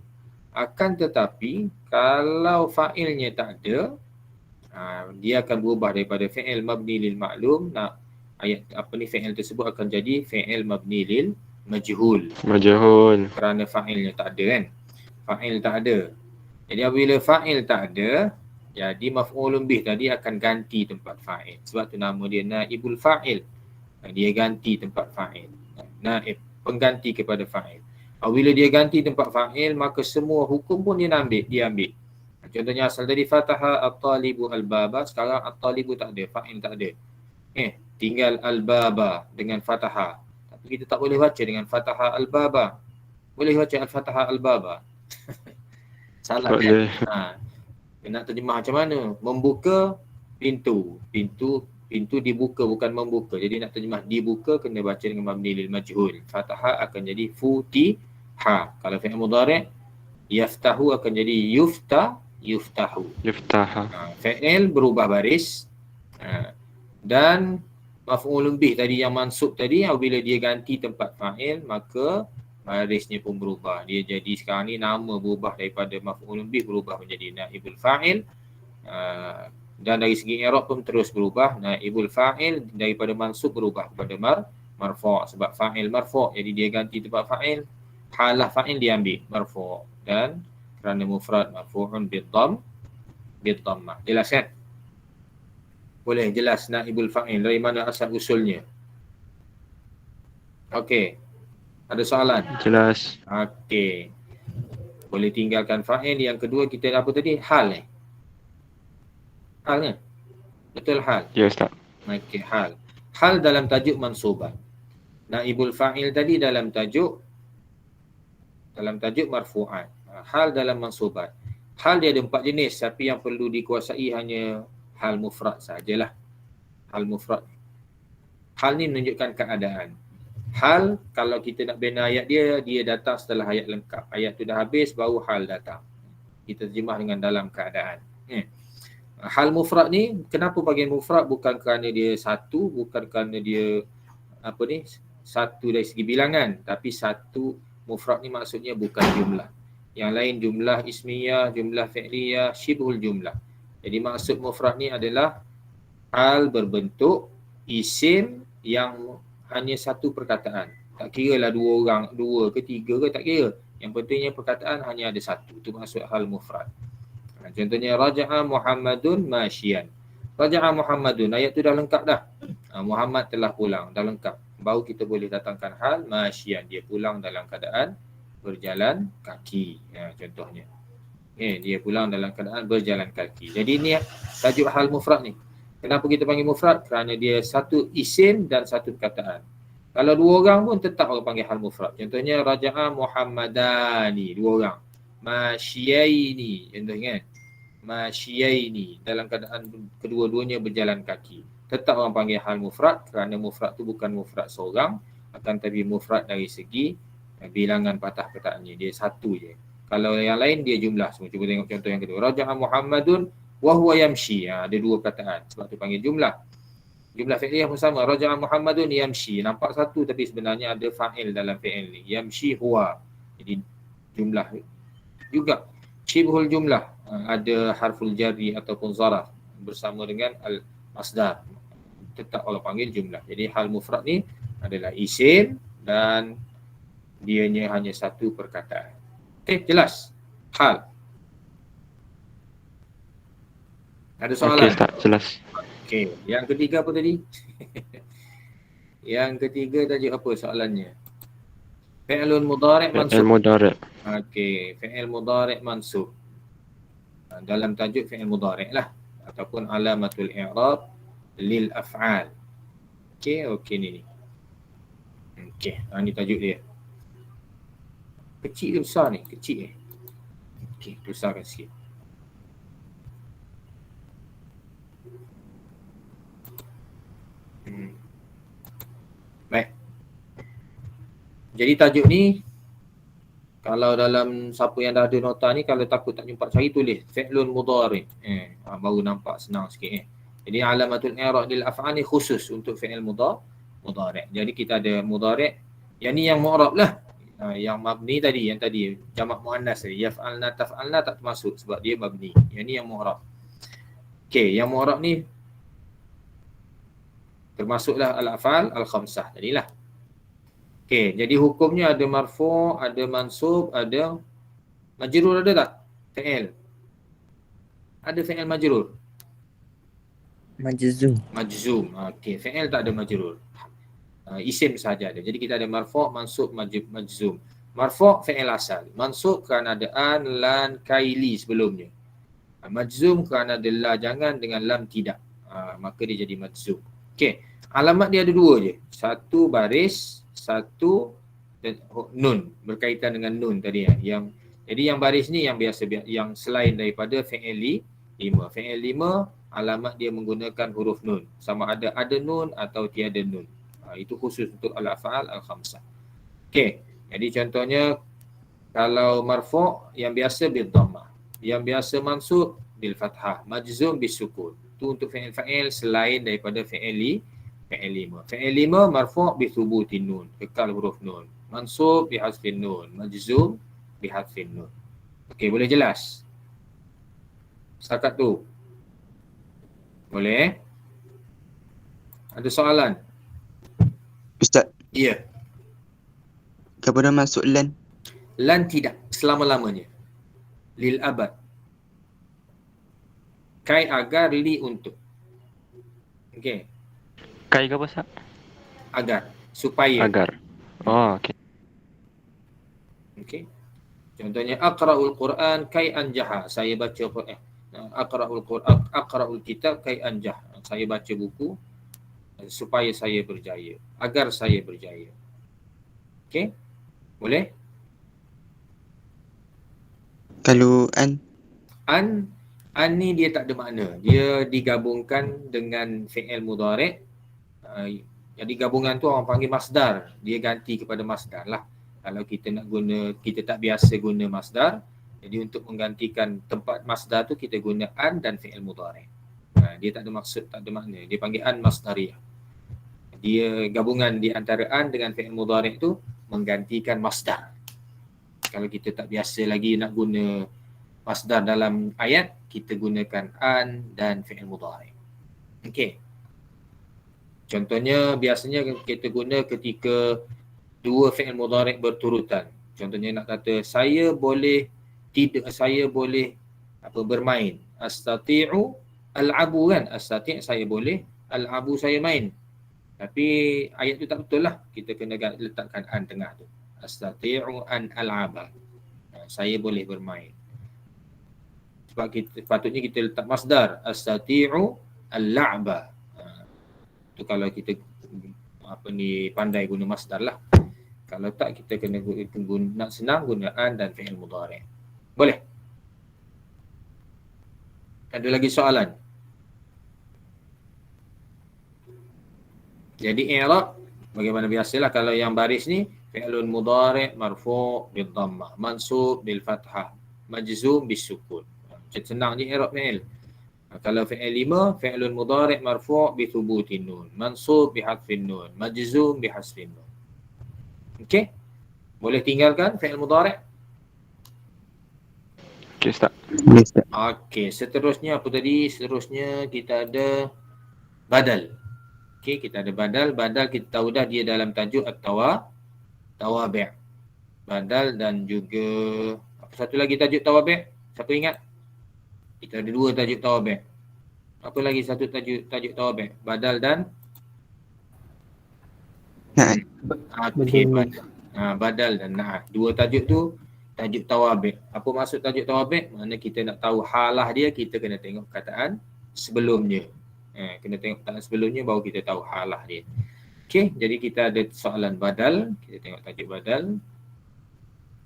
Akan tetapi kalau fa'ilnya tak ada, dia akan berubah daripada fi'il mabni lil ma'lum, ayat fi'il tersebut akan jadi fi'il mabni lil majhul Majhul. kerana fa'ilnya tak ada kan. Fa'il tak ada. Jadi apabila fa'il tak ada, jadi maf'ulun bih tadi akan ganti tempat fa'il. Sebab tu nama dia naibul fa'il. Dia ganti tempat fa'il. Naib, pengganti kepada fa'il. Apabila dia ganti tempat fa'il, maka semua hukum pun dia ambil. Contohnya asal tadi fataha at-talibu al-baba, sekarang at-talibu tak ada, fa'il tak ada. Tinggal al-baba dengan fataha. Tapi kita tak boleh baca dengan fataha al-baba. Boleh baca al-fataha al-baba. Salah Boleh. kan? Nak terjemah macam mana? Membuka pintu. Pintu dibuka bukan membuka. Jadi nak terjemah dibuka kena baca dengan mabni lil majhul. Fataha akan jadi futiha. Kalau fi'il mudhari' yaftahu akan jadi yuftahu. Fi'il berubah baris. Dan maf'ulun bih tadi yang mansub tadi, apabila dia ganti tempat fa'il maka barisnya pun berubah. Dia jadi sekarang ni nama berubah daripada maf'ulun bih berubah menjadi naibul fa'il. Dan dari segi i'rab pun terus berubah. Naibul fa'il daripada mansub berubah kepada marfu', sebab fa'il marfu', jadi dia ganti tempat fa'il. Halah fa'il dia ambil marfu', dan kerana mufrad marfu'un bid-dhammah. Jelas kan? Boleh jelas naibul fa'il dari mana asal usulnya? Okey. Ada soalan? Jelas. Okey. Boleh tinggalkan fa'il. Yang kedua kita apa tadi? Hal Hal kan? Betul hal? Ya Ustaz. Okey, hal. Hal dalam tajuk mansubat. Naibul fa'il tadi dalam tajuk marfu'at. Hal dalam mansubat. Hal dia ada 4 jenis, tapi yang perlu dikuasai hanya hal mufrad sajalah. Hal mufrad. Hal ni menunjukkan keadaan. Hal kalau kita nak bina ayat dia datang setelah ayat lengkap. Ayat tu dah habis baru hal datang. Kita terjemah dengan dalam keadaan. Hal mufrad ni kenapa bagian mufrad? Bukan kerana dia satu, bukan kerana dia satu dari segi bilangan, tapi satu mufrad ni maksudnya bukan jumlah. Yang lain jumlah ismiyah, jumlah fi'liyah, syibhul jumlah. Jadi maksud mufrad ni adalah hal berbentuk isim yang hanya satu perkataan. Tak kira lah 2 orang, 2 ke 3 ke, tak kira. Yang pentingnya perkataan hanya ada satu. Itu maksud hal mufrad. Contohnya raja'a Muhammadun masyian. Raja'a Muhammadun, ayat tu dah lengkap dah. Muhammad telah pulang, dah lengkap. Baru kita boleh datangkan hal masyian. Dia pulang dalam keadaan berjalan kaki. Contohnya. Dia pulang dalam keadaan berjalan kaki. Jadi ni tajuk hal mufrad ni. Kenapa kita panggil mufrad? Kerana dia satu isim dan satu perkataan. Kalau 2 orang pun tetap orang panggil hal mufrad. Contohnya raja'a Muhammadani, 2 orang. Masyiaini, contohnya kan. Masyiaini, dalam keadaan kedua-duanya berjalan kaki. Tetap orang panggil hal mufrad kerana mufrad tu bukan mufrad seorang, akan tapi mufrad dari segi bilangan patah perkataannya. Dia satu je. Kalau yang lain dia jumlah semua. Cuba tengok contoh yang kedua. Raja'a Muhammadun wa huwa yamshi. Ada 2 perkataan. Sebab tu panggil jumlah. Jumlah fi'liyah pun sama. Raja'a Muhammadun yamshi. Nampak satu tapi sebenarnya ada fa'il dalam fi'il ni. Yamshi huwa. Jadi jumlah juga. Syibhul jumlah. Ada harful jarri ataupun zaraf bersama dengan al-masdar. Tetap Allah panggil jumlah. Jadi hal mufrad ni adalah isim dan dianya hanya satu perkataan. Okey, jelas? Hal. Ada Okey soalan? Ustaz, jelas. Okey, yang ketiga apa tadi? Yang ketiga tadi apa soalannya? Fi'lun mudhari' Fi'il mansub. mudhari'. Okey, fi'il mudhari' mansub. Dalam tajuk fi'il mudhari' lah ataupun alamatul i'rab lil af'al. Okey ni. Okey, ni tajuk dia. Kecil ke besar ni? Kecil Okey, besarkan sikit. Baik. Jadi tajuk ni, kalau dalam siapa yang dah ada nota ni, kalau takut tak jumpa cari tulis fi'lun mudhari'. Baru nampak senang sikit Jadi alamatul i'rab lil af'al ni khusus untuk fi'il mudhari'. Jadi kita ada mudhari', yang ni yang mu'rab lah. Yang mabni tadi, yang tadi jamak muannas tadi, yaf'alna taf'alna tak termasuk sebab dia mabni. Yang ni yang mu'rab. Okey, yang mu'rab ni termasuklah al-af'al al-khamsah tadilah. Okey, jadi hukumnya ada marfu', ada mansub, ada majrur, ada tak? Fi'il. Ada fi'il majrur. Majzum. Okey, fi'il tak ada majrur. Isim sahaja ada. Jadi kita ada marfu', mansub, majzum. Marfu' fi'il asal. Mansub kerana ada an, lan, kaili sebelumnya. Majzum kerana ada la jangan dengan lam tidak. Maka dia jadi majzum. Okey, alamat dia ada dua je. Satu baris, satu nun, berkaitan dengan nun tadi jadi yang baris ni yang biasa, yang selain daripada fi'il 5. Fi'il 5 alamat dia menggunakan huruf nun, sama ada nun atau tiada nun. Itu khusus untuk al-af'al al-khamsah. Okey, jadi contohnya kalau marfu' yang biasa bil dhammah, yang biasa mansub bil fathah, majzum bis sukun. Itu untuk fi'il selain daripada fi'il 5. Fi'il 5 marfu' bi thubutin nun, kekal huruf nun. Mansub bi hasfin nun, majzum bi hasfin nun. Okey, boleh jelas? Setakat tu. Boleh? Ada soalan? Ustaz, Ya. kepada masuk lan? Lan tidak, selama-lamanya. Lil abad. Kai agar, li untuk. Okey. Kai ke apa Ustaz? Agar, supaya. Agar. Oh, okey. Okey. Contohnya aqra'ul Quran kai anjaha. Saya baca Quran. Aqra'ul kitab kai anjah. Saya baca buku supaya saya berjaya, agar saya berjaya. Okey? Boleh? Kalau an? An ni dia tak ada makna. Dia digabungkan dengan fi'il mudhari'. Jadi gabungan tu orang panggil masdar. Dia ganti kepada masdar lah. Kalau kita nak guna, kita tak biasa guna masdar. Jadi untuk menggantikan tempat masdar tu kita guna an dan fi'il mudhari'. Dia tak ada maksud, tak ada makna. Dia panggil an masdariyah. Dia gabungan di antara an dengan fi'il mudhari' tu menggantikan masdar. Kalau kita tak biasa lagi nak guna masdar dalam ayat, kita gunakan an dan fi'il mudhari'. Okey. Contohnya biasanya kita guna ketika dua fi'il mudhari' berturutan. Contohnya nak kata saya boleh bermain. Astati'u al'abu kan? Astati' saya boleh, al'abu saya main. Tapi ayat tu tak betul lah. Kita kena letakkan an tengah tu. Astati'u an al'aba. Saya boleh bermain. Sebab patutnya kita letak masdar. Astati'u al-la'ba. Tu kalau kita pandai guna masdar lah. Kalau tak kita kena guna senang guna an dan fi'il mudhari'. Boleh? Ada lagi soalan? Jadi i'rab bagaimana biasalah, kalau yang baris ni fi'lun mudhari' marfu' bil dhammah, mansub bil fathah, majzum bis sukun. Senang je i'rab fi'il. Kalau fi'il 5 fi'lun mudhari' marfu' bi thubutin nun, mansub bi hadfin nun, majzum bi hasfin nun. Okey? Boleh tinggalkan fi'il mudhari'? Okey Ustaz. Ustaz. Okey, seterusnya apa tadi? Seterusnya kita ada badal. Okey, kita ada badal. Badal kita tahu dah dia dalam tajuk at-tawabi'. Badal dan juga Satu lagi tajuk tawabi'. Siapa ingat? Kita ada 2 tajuk tawabi'. Apa lagi satu tajuk tawabi'? Badal dan Na'at. okey, Badal. badal dan na'at. 2 tajuk tu tajuk tawabi'. Apa maksud tajuk tawabi'? Mana kita nak tahu halah dia, kita kena tengok perkataan sebelumnya. Kena tengok perkataan sebelumnya baru kita tahu halah dia. Okey, jadi kita ada soalan badal. Kita tengok tajuk badal.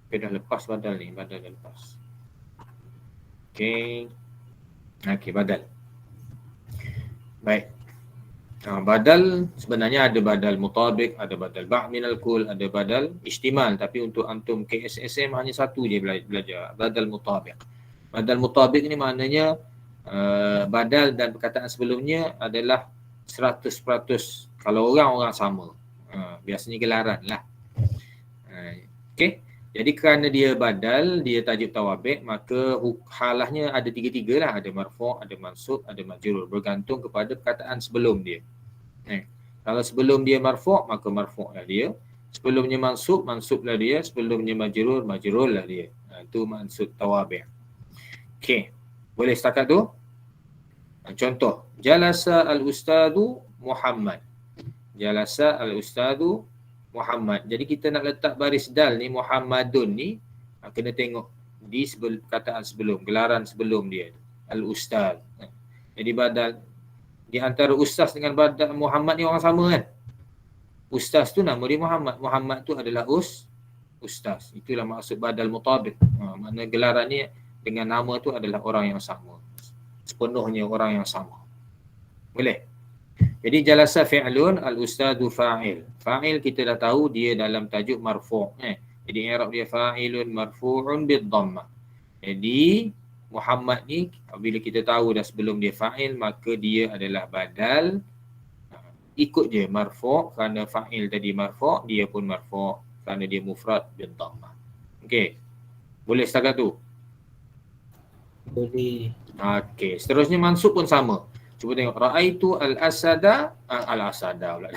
Okay, dah lepas badal ni. Badal dah lepas. Okey. Okey, badal. Baik. Badal sebenarnya ada badal mutabik, ada badal ba' minal kul, ada badal ihtimal. Tapi untuk antum KSSM hanya satu je belajar. Badal mutabik. Badal mutabik ni maknanya badal dan perkataan sebelumnya adalah 100% kalau orang sama. Biasanya gelaran lah. Okey. Jadi kerana dia badal, dia tajuk tawabi', maka halahnya ada 3 lah. Ada marfu', ada mansub, ada majrur. Bergantung kepada perkataan sebelum dia. Kalau sebelum dia marfu', maka marfu' lah dia. Sebelumnya mansub, mansub lah dia. Sebelumnya majrur, majrur lah dia. Itu maksud tawabi'. Okey. Boleh setakat tu? Contoh. Jalasa al-ustadu Muhammad. Jalasa al-ustadu Muhammad. Jadi kita nak letak baris dal ni, Muhammadun ni, kena tengok di perkataan sebelum, gelaran sebelum dia. Al-ustad. Jadi badal, di antara ustaz dengan badal Muhammad ni orang sama kan? Ustaz tu nama dia Muhammad. Muhammad tu adalah ustaz. Itulah maksud badal mutabik. Makna gelaran ni dengan nama tu adalah orang yang sama. Sepenuhnya orang yang sama. Boleh? Jadi jalasa fi'lun, al-ustadu fa'il. Fa'il kita dah tahu dia dalam tajuk marfu'. Jadi i'rab dia fa'ilun marfu'un bid-dhammah. Jadi Muhammad ni bila kita tahu dah sebelum dia fa'il, maka dia adalah badal. Ikut je marfu', kerana fa'il tadi marfu', dia pun marfu' kerana dia mufrad bid-dhammah. Okey. Boleh setakat tu? Boleh. Okey, seterusnya mansub pun sama. Cuba tengok ra'aitu al-asada pula.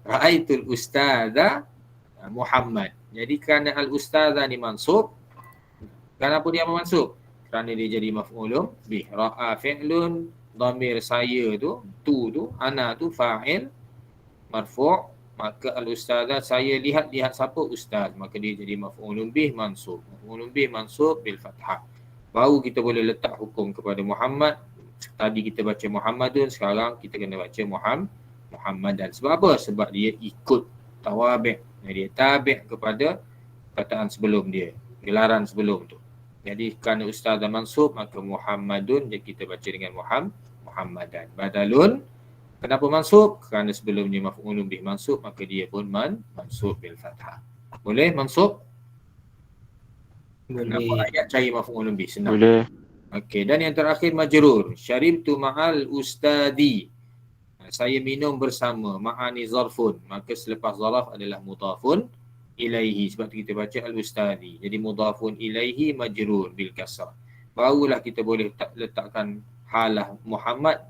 Ra'aitul ustadha Muhammad. Jadi kerana al-ustadha ni mansub, kenapa dia mansub? Kerana dia jadi maf'ulun bih. Ra'a fi'lun, dhamir saya tu ana tu fa'il marfu', maka al-ustadha saya lihat siapa ustaz, maka dia jadi maf'ulun bih mansub. Maf'ulun bih mansub bil fathah. Baru kita boleh letak hukum kepada Muhammad. Tadi kita baca Muhammadun, sekarang kita kena baca Muhammadan. Sebab apa? Sebab dia ikut tawabi'. Dia tabi' kepada perkataan sebelum dia, gelaran sebelum tu. Jadi kerana ustaz dan mansub, maka Muhammadun, jadi kita baca dengan Muhammadan. Badalun, kenapa mansub? Kerana sebelumnya maf'ulun bih mansub, maka dia pun mansub bil fathah. Boleh mansub? Kenapa Boleh. ayat cari maf'ulun bih? Senang. Boleh. Okey, dan yang terakhir majrur. Syaribtu ma'al ustadi. Saya minum bersama. Ma'ani zarfun. Maka selepas zaraf adalah mudhafun ilaihi. Sebab tu kita baca al-ustadi. Jadi mudhafun ilaihi majrur bil kasrah. Barulah kita boleh letakkan halah Muhammad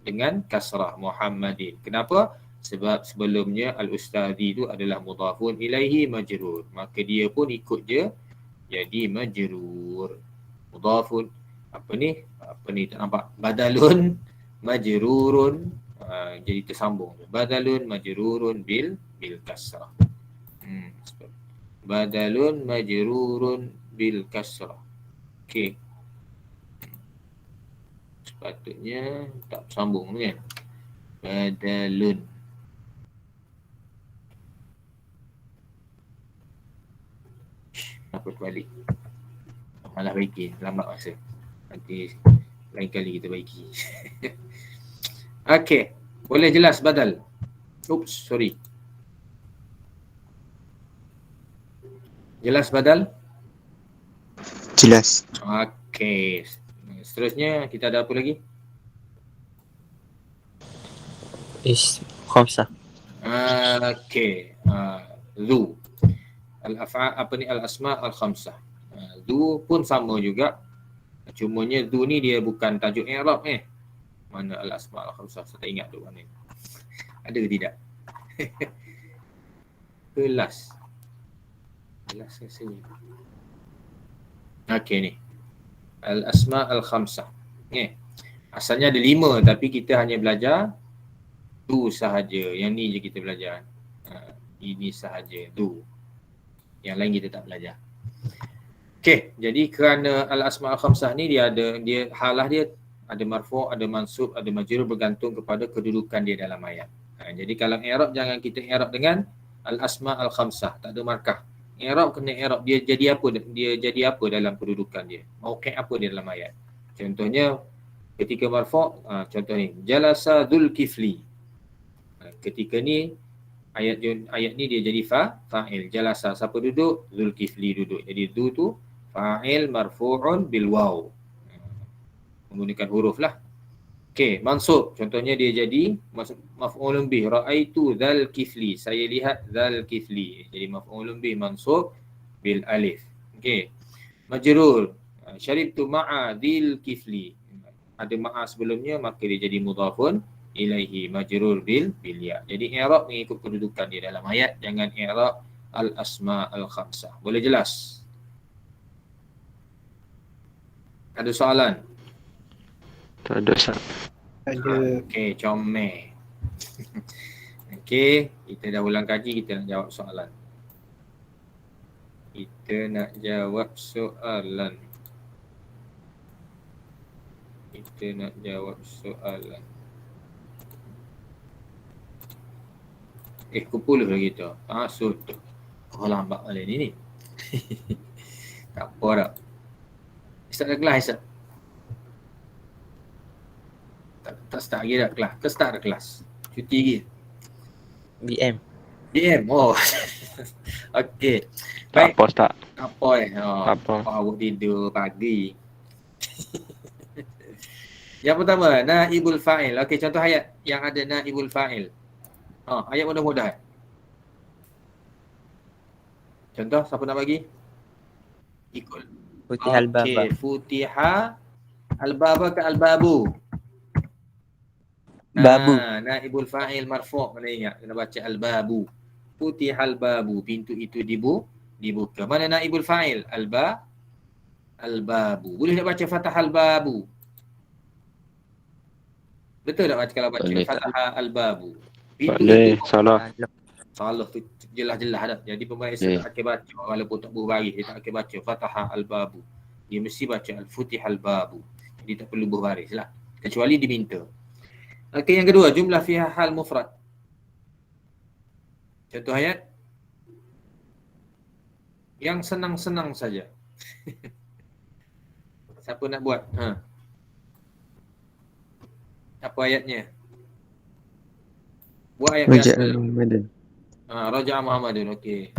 dengan kasrah Muhammadin. Kenapa? Sebab sebelumnya al-ustadi tu adalah mudhafun ilaihi majrur. Maka dia pun ikut je jadi majrur. Mudhafun apa ni tak nampak, badalun majrurun, jadi tersambung, badalun majrurun bil kasrah. Badalun majrurun bil kasrah. Okey, sepatutnya tak sambung kan, badalun. Apa balik, malah baiki, lambat masa. Nanti lain kali kita baiki. Okey, boleh jelas badal? Oops, sorry. Jelas badal? Jelas. Okey. Seterusnya kita ada apa lagi? Khamsah. Okey. Zu. Al-asma al-khamsah. Zu pun sama juga. Cumanya zu ni dia bukan tajuk i'rab Mana al-asma al-khamsah? Saya tak ingat tu mana. Ada ke tidak? Kelas rasanya. Okey ni. Al-asma al-khamsah. Ni. Asalnya ada 5 tapi kita hanya belajar 2 sahaja. Yang ni je kita belajar. Ini sahaja 2. Yang lain kita tak belajar. Okey, jadi kerana al-asma al-khamsah ni dia halah dia ada marfu', ada mansub, ada majrur bergantung kepada kedudukan dia dalam ayat. Jadi kalau i'rab jangan kita i'rab dengan al-asma al-khamsah, tak ada markah. I'rab kena i'rab dia jadi apa dalam kedudukan dia. Mauqi' apa dia dalam ayat. Contohnya ketika marfu', contoh ni jalasa Dzulkifli. Ketika ni ayat ni dia jadi fa'il. Jalasa siapa duduk? Dzulkifli duduk. Jadi dzu tu fa'il marfu'un bil waw. Menggunakan huruf lah. Okey, mansub. Contohnya dia jadi maf'ulun bih. Ra'aitu dzal kifli. Saya lihat dzal kifli. Jadi maf'ulun bih mansub bil alif. Okey. Majrur. Syaribtu ma'a dzil kifli. Ada ma'a sebelumnya maka dia jadi mudhafun ilaihi, majrur bil ya. Jadi i'rab mengikut kedudukan dia dalam ayat, jangan i'rab al-asma al-khamsah. Boleh jelas? Ada soalan? Tak ada Ustaz. Ada. Okey, comel. Okey, kita dah ulang kaji, kita nak jawab soalan. Kita nak jawab soalan. Kumpul lagi tu. Sudah. Kau lambat oleh ni. Tak apa dah. Start dah kelas, Ustaz? Tak start lagi dah kelas. Ke start dah kelas? Cuti lagi? BM? Oh. Okey. Tak apa Ustaz. Tak apa Tak apa. Awak tidur pagi. Yang pertama, naibul fa'il. Okey, contoh ayat yang ada naibul fa'il. Ayat mudah-mudah. Contoh, siapa nak bagi? Ikut. Futiha al-baba. Okey, futiha al-baba ke al-babu? Babu. Naibul fa'il marfu', mana ingat? Kena baca al-babu. Futiha al-babu, pintu itu dibuka. Mana naibul fa'il? Al-babu. Boleh tak baca fatah al-babu? Betul tak baca kalau baca fatah al-babu? Boleh, salah. Salah tu jelas-jelas dah. Jadi pembahasan tak akan baca walaupun tak berbaris, dia tak akan baca fatah al-babu. Dia mesti baca al-futih al-babu. Jadi tak perlu berbaris lah. Kecuali diminta. Okey, yang kedua, jumlah fiha hal mufrad. Contoh ayat yang senang-senang saja. Siapa nak buat? Apa ayatnya? Buat ayat biasa. Muhammadun. Raja'a Muhammadun. Okey.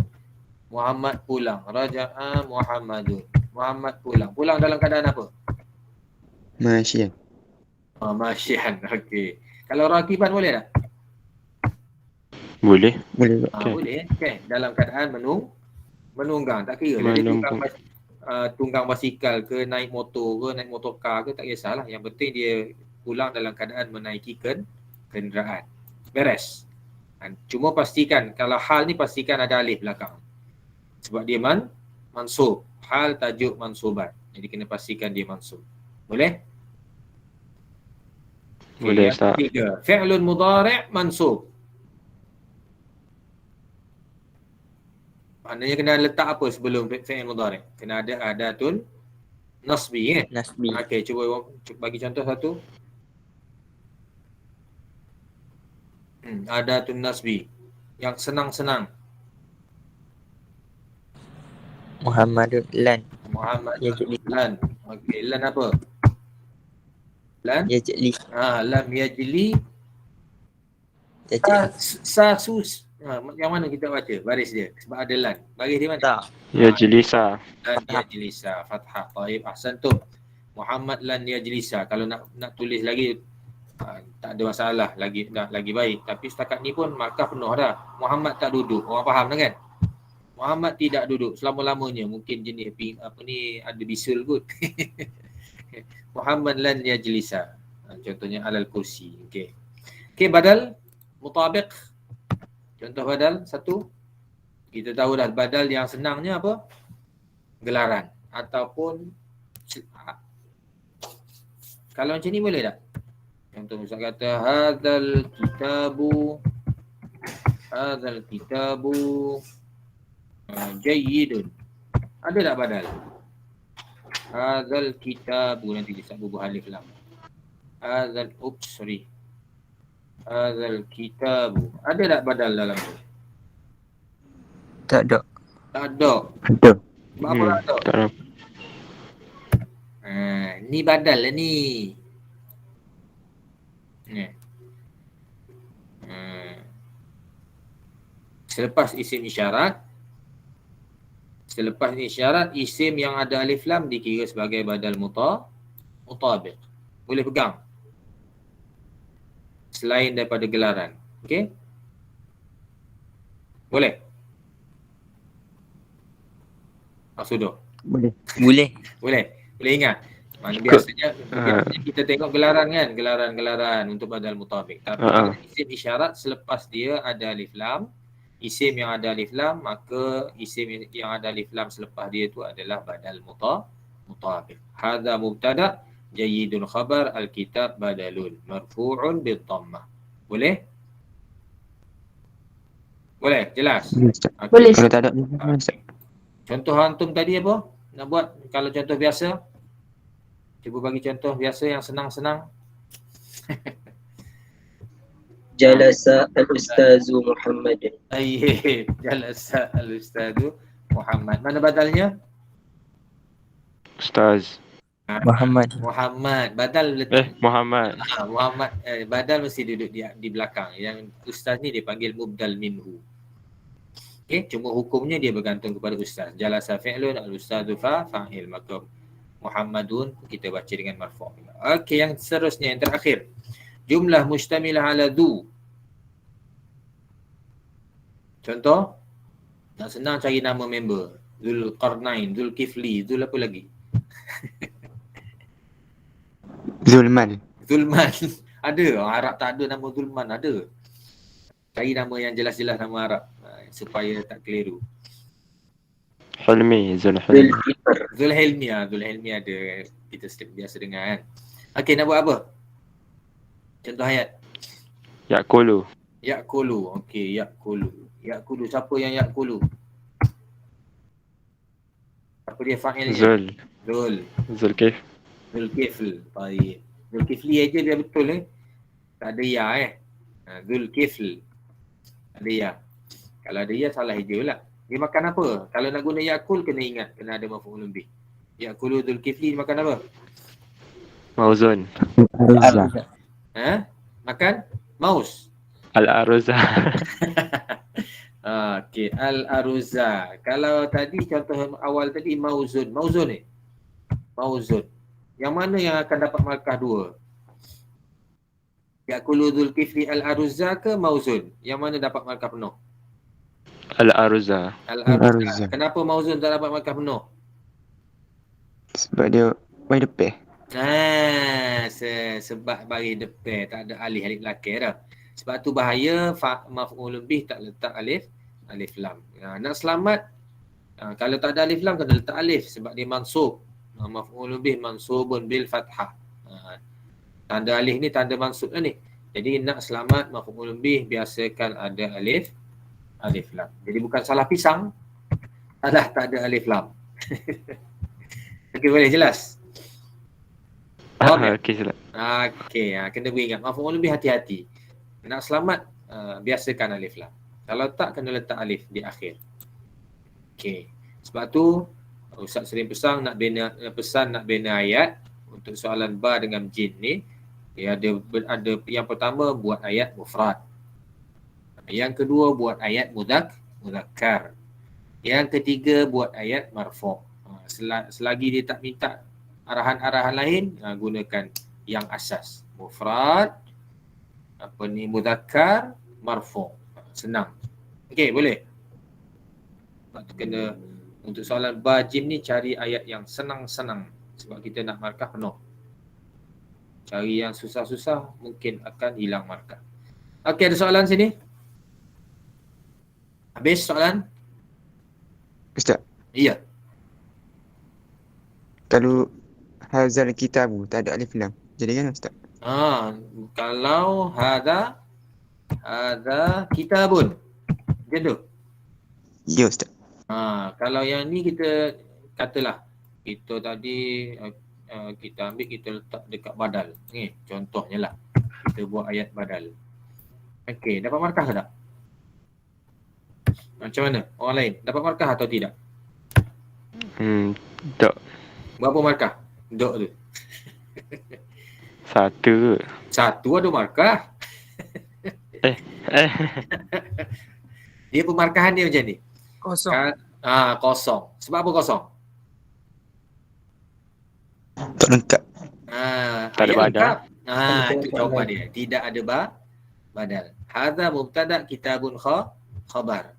Muhammad pulang. Raja'a Muhammadun. Muhammad pulang. Pulang dalam keadaan apa? Masyian. Masyian. Okey. Kalau rakiban boleh tak? Boleh. Boleh. Okey. Boleh. Okey. Dalam keadaan menunggang. Tak kira. Jadi tunggang basikal ke, naik motor ke, naik motorkar ke, tak kisahlah. Yang penting dia pulang dalam keadaan menaiki kenderaan. Beres. Cuma pastikan, kalau hal ni pastikan ada alif belakang. Sebab dia mansub. Hal tajuk mansubat. Jadi kena pastikan dia mansub. Boleh? Boleh Ustaz. Yang ketiga, fi'lun mudhari' mansub. Maknanya kena letak apa sebelum fi'il mudhari'? Kena ada adatun nasbi. Nasbi. Okey, cuba bagi contoh satu. Adatun nasbi. Yang senang-senang. Muhammadun lan. Muhammad Yajli. lan. Okey, lan apa? Lan? Yajli. Lam yajli Yajli. sasus. Yang mana kita baca baris dia? Sebab ada lan. Baris dia mana? Tak. Ya jelisa. Lan yajlisa, fathah. Taib, ahsantum. Muhammad lan yajlisa. Kalau nak tulis lagi tak ada masalah, lagi baik. Tapi setakat ni pun markah penuh dah. Muhammad tak duduk. Orang faham dah kan? Muhammad tidak duduk selama-lamanya. Mungkin jenis apa ni ada bisul kot. Muhammad lan yajlisa. Contohnya alal kursi. Okey. Okey, badal mutabiq. Contoh badal satu. Kita tahu dah badal yang senangnya apa? Gelaran. ataupun kalau macam ni boleh tak? Contoh Ustaz kata hadzal kitabu jayyidun. Ada tak badal? Hadzal kitabu, nanti dia sebut alif lam. Hadzal kitabu. Ada tak badal dalam tu? Tak ada. Tak ada. Ada. Sebab apa tak ada? Tak ada. Ni badal lah ni. Selepas isim isyarat, isim yang ada alif lam dikira sebagai badal mutabiq. Boleh pegang. Selain daripada gelaran. Okey? Boleh? Sudah. Boleh. Boleh. Boleh ingat. Mana biasanya kita tengok gelaran kan, gelaran untuk badal mutabiq. Tapi isim isyarat selepas dia ada alif lam, isim yang ada alif lam, maka isim yang ada alif lam selepas dia tu adalah badal mutabiq. Hadza mubtada, jayyidun khabar, alkitab badalun, marfu'un bid dhammah. Boleh? Boleh? Jelas? Okay. Boleh. Kalau tak ada, Ustaz. Contoh antum tadi apa? Nak buat kalau contoh biasa? Cuba bagi contoh biasa yang senang-senang. Jalasa al-ustazu Muhammad. Jalasa al-ustazu Muhammad. Mana badalnya? Ustaz. Muhammad. Badal Muhammad. Muhammad. Badal mesti duduk di belakang. Yang ustaz ni dia panggil mubdal minhu. Okey, cuma hukumnya dia bergantung kepada ustaz. Jalasa fi'lun, al-ustazu fa'il. Maka Muhammadun kita baca dengan marfu'. Okey, yang seterusnya yang terakhir. Jumlah mustamilah ala dhu. Contoh, nak senang cari nama member. Zulqarnain, Zulkifli, Zul apa lagi? Zulman. Ada. Arab tak ada nama Zulman, ada. Cari nama yang jelas-jelas nama Arab supaya tak keliru. Zulhilmi. Zulhilmi ada. Kita biasa dengar kan. Okey, nak buat apa? Contoh ayat. Ya'kulu. Okey, Ya'kulu. Siapa yang Ya'kulu? Apa dia fa'ilnya? Zulkifl. Baik. Zulkifli aja dia betul tak ada ya Zulkifl. Tak ada ya. Kalau ada ya salah je lah. Dia makan apa? Kalau nak guna Ya'kul kena ingat. Kena ada maf'ulun bih. Ya'kulu Zulkifli makan apa? Mauzun. Makan? Maus. Al-Aruza. Okey, Al-Aruza. Kalau tadi contoh awal tadi Mauzun. Mauzun. Yang mana yang akan dapat markah 2? Ya'kulu Zulkifli Al-Aruza ke Mauzun? Yang mana dapat markah penuh? Al-Aruza. Kenapa Mauzun tak dapat markah penuh? Sebab dia by depan. Sebab bagi depan tak ada alif belakang dah. Sebab tu bahaya maf'ulun bih tak letak alif lam. Nak selamat kalau tak ada alif lam kena letak alif sebab dia mansub. Maf'ulun bih mansubun bil fathah. Tanda alif ni tanda mansub lah ni. Jadi nak selamat maf'ulun bih biasakan ada alif lam. Jadi bukan salah pisang. Tak ada alif lam. Okey, boleh jelas? Okey, sila. Okey, kena beringat. Maf'ulun bih hati-hati. Nak selamat biasakan alif lam. Kalau tak kena letak alif di akhir. Okey. Sebab tu Ustaz sering pesan nak bina ayat untuk soalan ba dengan jin ni. Dia ada yang pertama buat ayat mufrad. Yang kedua buat ayat muzakkar. Yang ketiga buat ayat marfu'. Selagi dia tak minta arahan-arahan lain, gunakan yang asas. Mufrad, muzakkar, marfu'. Senang. Okey, boleh? Sebab tu kena untuk soalan ba jim ni cari ayat yang senang-senang sebab kita nak markah penuh. Cari yang susah-susah mungkin akan hilang markah. Okey, ada soalan sini? Habis soalan? Ustaz. Ya. Kalau hazal kitabu tak ada alif lam. Jadi kan Ustaz? Kalau hadza kitabun. Macam tu. Ya Ustaz. Kalau yang ni kita katalah kita tadi kita ambil, kita letak dekat badal. Ni contohnya lah. Kita buat ayat badal. Okey, dapat markah ke tak? Macam mana? Orang lain dapat markah atau tidak? Tak. Berapa markah? Dok tu. Satu. Satu ada markah. Dia pemarkahan dia macam ni. Kosong. Kosong. Sebab apa kosong? Tak lengkap. Tak ada ayat badal. lengkap. Itu jawapan dia. Tidak ada badal. Hadza mubtada kitabun khabar.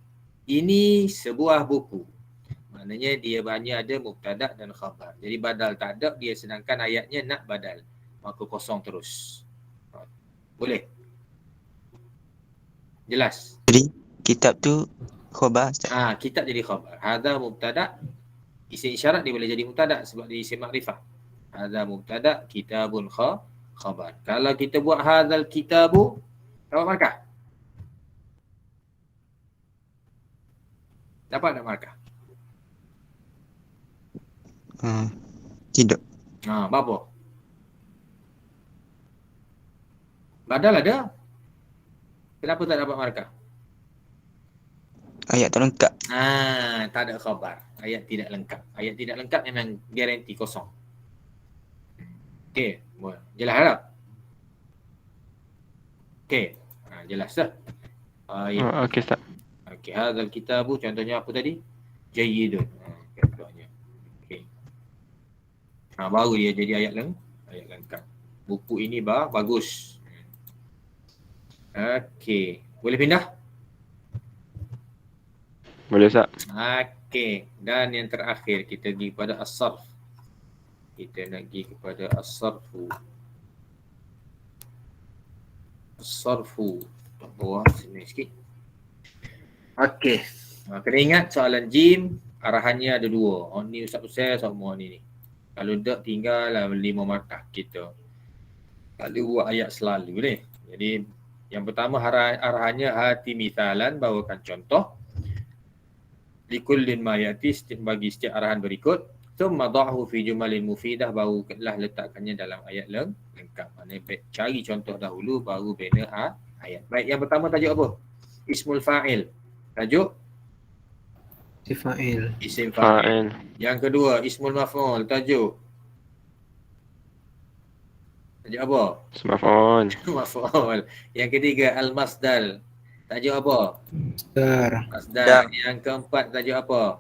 Ini sebuah buku. Maknanya dia hanya ada mubtada dan khabar. Jadi badal tak ada, dia sedangkan ayatnya nak badal. Maka kosong terus. Boleh? Jelas? Jadi kitab tu khabar Ustaz. Kitab jadi khabar. Hadza mubtada, isim isyarat dia boleh jadi mubtada sebab dia isim makrifah. Hadza mubtada kitabun khabar. Kalau kita buat hadzal kitabu, dapat markah? Dapat tak markah? Tidak. Berapa? Badal ada. Kenapa tak dapat markah? Ayat tak lengkap. Tak ada khabar. Ayat tidak lengkap. Ayat tidak lengkap memang garanti kosong. Okey, jelas tak? Okey, jelas dah. Okey Ustaz. Okey, hadzal kitabu contohnya apa tadi? Jayyidun. Contohnya. Okey. Baru dia jadi ayat lengkap. Buku ini bagus. Okey, boleh pindah? Boleh Ustaz. Okey, dan yang terakhir kita pergi kepada as-sarf. Kita nak pergi kepada as-sarfu. As-sarfu. Bawah sini sikit. Okey. Kena ingat soalan jim arahannya ada dua. Ni Ustaz Hussein semua ni. Kalau tak tinggal 5 markah kita. Kalau buat ayat selalu ni. Jadi yang pertama arahannya hati mithalan, bawakan contoh. Likullin ma yati, bagi setiap arahan berikut. Thumma da'hu fi jumalin mufidah, barulah letakkannya dalam ayat lengkap. Maknanya cari contoh dahulu baru bina ayat. Baik, yang pertama tajuk apa? Ismul fa'il. Tajuk Fa'il. isim fa'il. Fa'il. Yang kedua ismul maf'ul. Tajuk apa? Maf'ul. Maf'ul. Yang ketiga al-masdar. Tajuk apa? Masdar. Yang keempat tajuk apa?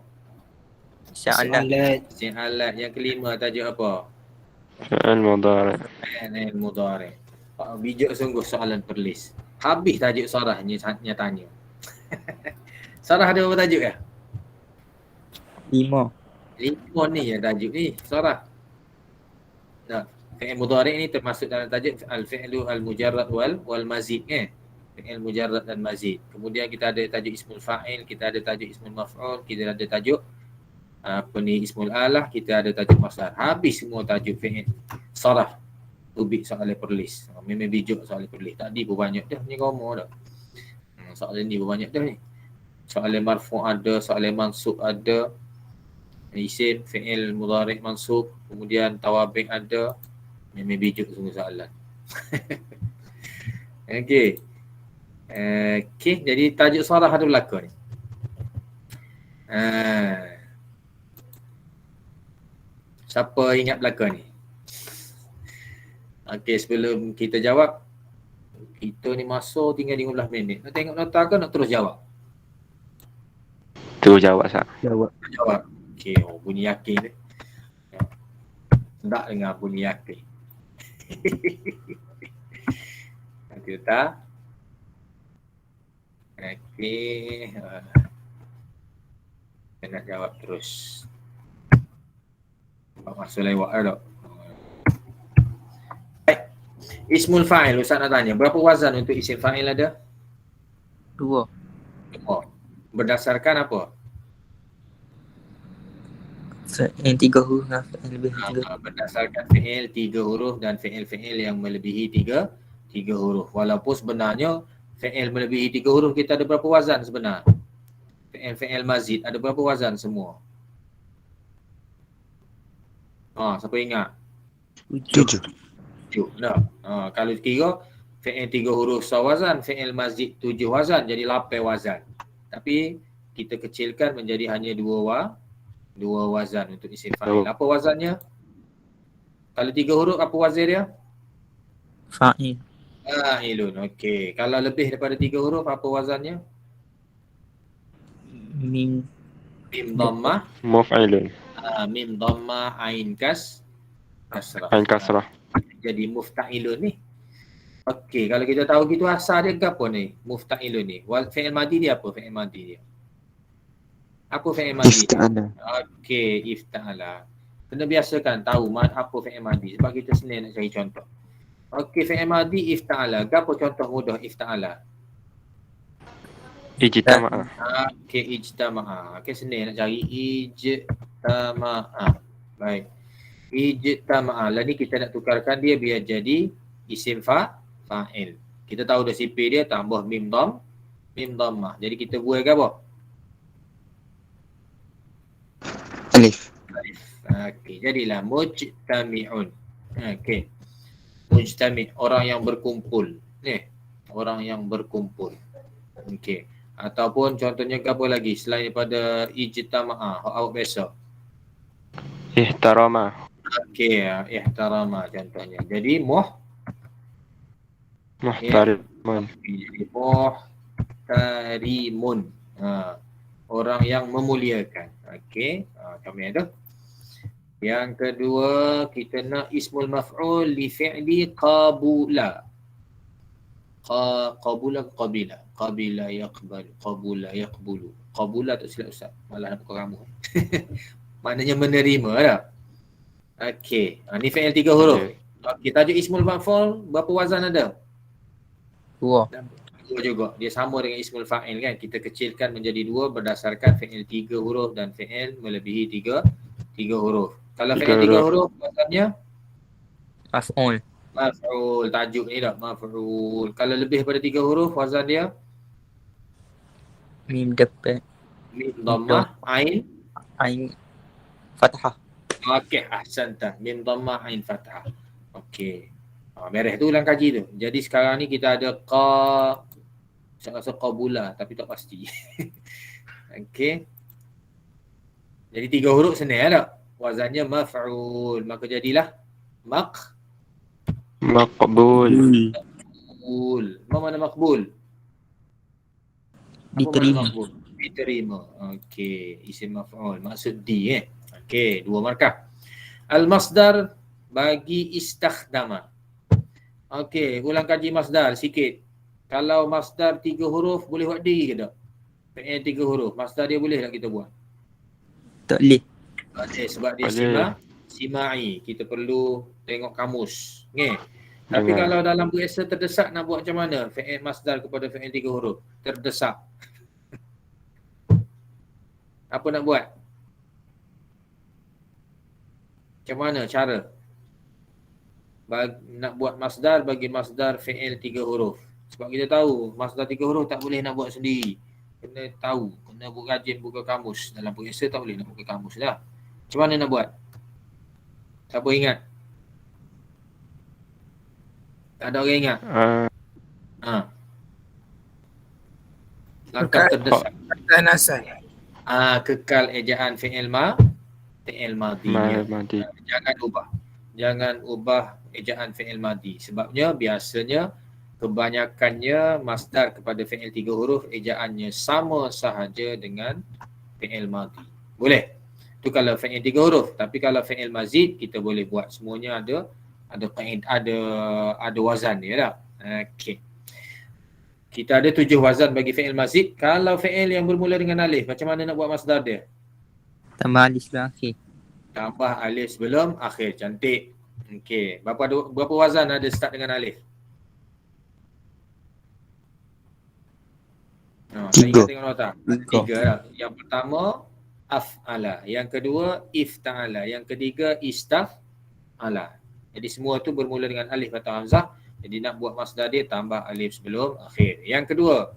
Sya'alat. Isim alat. Yang kelima tajuk apa? Fi'il mudhari'. Fi'il mudhari'. Bijak sungguh soalan perlis. Habis tajuk sarahnya tanya. Sarah ada berapa tajuk ya? 5. 5 ni yang tajuk ni sarah. Fi'il mudhari' ni termasuk dalam tajuk al-fi'lu al-mujarrad wal mazid kan? Fi'il mujarrad dan mazid. Kemudian kita ada tajuk ismul fa'il, kita ada tajuk ismul maf'ul, kita ada tajuk ismul alah, kita ada tajuk masdar. Habis semua tajuk fi'il sarah. Ubik soalan perlis. Memang bijak soalan perlis. Tadi pun banyak dah ni kamu dah. Soalan ni pun banyak dah ni. Soalan marfu' ada, soalan mansub ada. Isim, fi'il mudhari' mansub, kemudian tawabik ada. Memang bijak semua soalan. Okey. Jadi tajuk sarah ada berlaku ni. Siapa ingat belakang ni? Okey, sebelum kita jawab, kita ni masa tinggal 15 minit. Nak tengok nota ke nak terus jawab? Tu jawab Ustaz. Jawab. Okey, bunyi yakin ni. Tak dengar bunyi yakin. Kita okey. Saya nak jawab terus. Masa lewat tak? Baik. Ismul fa'il, Ustaz nak tanya. Berapa wazan untuk isim fa'il ada? 2. Berdasarkan apa? Fi'il 3 huruf dengan fi'il lebih 3. Berdasarkan fi'il 3 huruf dan fi'il-fi'il yang melebihi 3 huruf. Walaupun sebenarnya fi'il melebihi 3 huruf kita ada berapa wazan sebenar? Fi'il mazid ada berapa wazan semua? Siapa ingat? 7. 7. Nah, kalau kira fi'il 3 huruf sawazan, fi'il mazid 7 wazan, jadi 8 wazan. Tapi kita kecilkan menjadi hanya 2 wazan untuk isim fa'il. Apa wazannya? Kalau 3 huruf apa wazan dia? Fa'il. Fa'ilun. Okey. Kalau lebih daripada 3 huruf apa wazannya? Mim. Mim dhammah, Muf'ilun. mim dhammah, ain kasrah. Ain kasrah. Jadi mufta'ilun ni. Okey, kalau kita tahu gitu asal dia apa ni? Mufta'ilun ni. Fi'il madi dia apa? Fi'il madi dia. Apa fi'il madi? Ifta'ala. Okey, ifta'ala. Kena biasakan tahu apa fi'il madi sebab kita senang nak cari contoh. Okey, fi'il madi ifta'ala. Apa contoh mudah ifta'ala? Ijtama'a. Okey, ijtama'a. Okey, senang nak cari ijtama'a. Baik. Ijtama'a. Lah ni kita nak tukarkan dia biar jadi isim fa'il. Kita tahu dah sipir dia tambah mim dhammah. Jadi kita buat ke apa? Alif. Okey, jadilah mujtami'un. Okey. Mujtami', orang yang berkumpul. Ni, orang yang berkumpul. Okey. Ataupun contohnya apa lagi selain daripada ijtama'a, awak biasa. Ihtarama. Okey, ihtarama contohnya. Jadi Muhtarimun. jadi muhtarimun. Orang yang memuliakan. Okey, kami ada. Yang kedua, kita nak ismul maf'ul li fi'li qabula. Qabula ke qabila? Qabila yaqbalu, qabula yaqbulu. Qabula tak silap Ustaz. Malah nak buka kamu. Maknanya menerima tak? Okey, ni fi'il 3 huruf. Okey, tajuk ismul maf'ul berapa wazan ada? 2. 2 juga. Dia sama dengan ismul fa'il kan. Kita kecilkan menjadi 2 berdasarkan fi'il 3 huruf dan fi'il melebihi 3 huruf. Kalau fi'il 3 huruf wazannya Af'ul. maf'ul. Tajuk ni tak maf'ul. Kalau lebih daripada 3 huruf wazan dia Mim dapat. mim dhammah, ain. Ain. Fathah. Okey, ahsanta. Mim dhammah, ain fathah. Okey. Merah tu ulang kaji tu. Jadi sekarang ni kita ada saya rasa qabula tapi tak pasti. Okey. Jadi 3 huruf senang tak? Wazannya maf'ul. Maka jadilah Maqbul. maqbul. Apa makna maqbul? Apa Diterima. makna maqbul? Diterima. Okey, isim maf'ul. Maksud Okey, 2 markah. Al-masdar bagi istakhdama. Okey, ulang kaji masdar sikit. Kalau masdar 3 huruf boleh buat diri ke tak? Fi'il 3 huruf. Masdar dia boleh tak kita buat? Tak boleh. Sebab dia Boleh. sima'i. Kita perlu tengok kamus. Okay. Tapi Dengar. kalau dalam bahasa terdesak nak buat macam mana? Fi'il masdar kepada fi'il 3 huruf. Terdesak. Apa nak buat? Macam mana cara? Nak buat masdar bagi masdar fi'il 3 huruf. Sebab kita tahu masdar 3 huruf tak boleh nak buat sendiri. Kena tahu. Kena rajin buka kamus. Dalam bahasa tak boleh nak buka kamus dah. Macam mana nak buat? Siapa ingat? Tak ada orang ingat? Langkah terdesak. Dan asal. Kekal ejaan fi'il madi. Madi. Jangan ubah ejaan fi'il madi. Sebabnya biasanya kebanyakannya masdar kepada fi'il 3 huruf ejaannya sama sahaja dengan fi'il madi. Boleh? Itu kalau fi'il 3 huruf. Tapi kalau fi'il mazid kita boleh buat semuanya ada wazan dia tak? Okey. Kita ada 7 wazan bagi fi'il mazid. Kalau fi'il yang bermula dengan alif, macam mana nak buat masdar dia? Tambah alif sebelum akhir. Tambah alif sebelum akhir. Cantik. Okey. Berapa wazan ada start dengan alif? Saya 3. ingat tengok nota. 3 lah. Yang pertama af'ala. Yang kedua ifta'ala. Yang ketiga istaf'ala. Jadi semua tu bermula dengan alif atau hamzah. Jadi nak buat masdar dia tambah alif sebelum akhir. Yang kedua,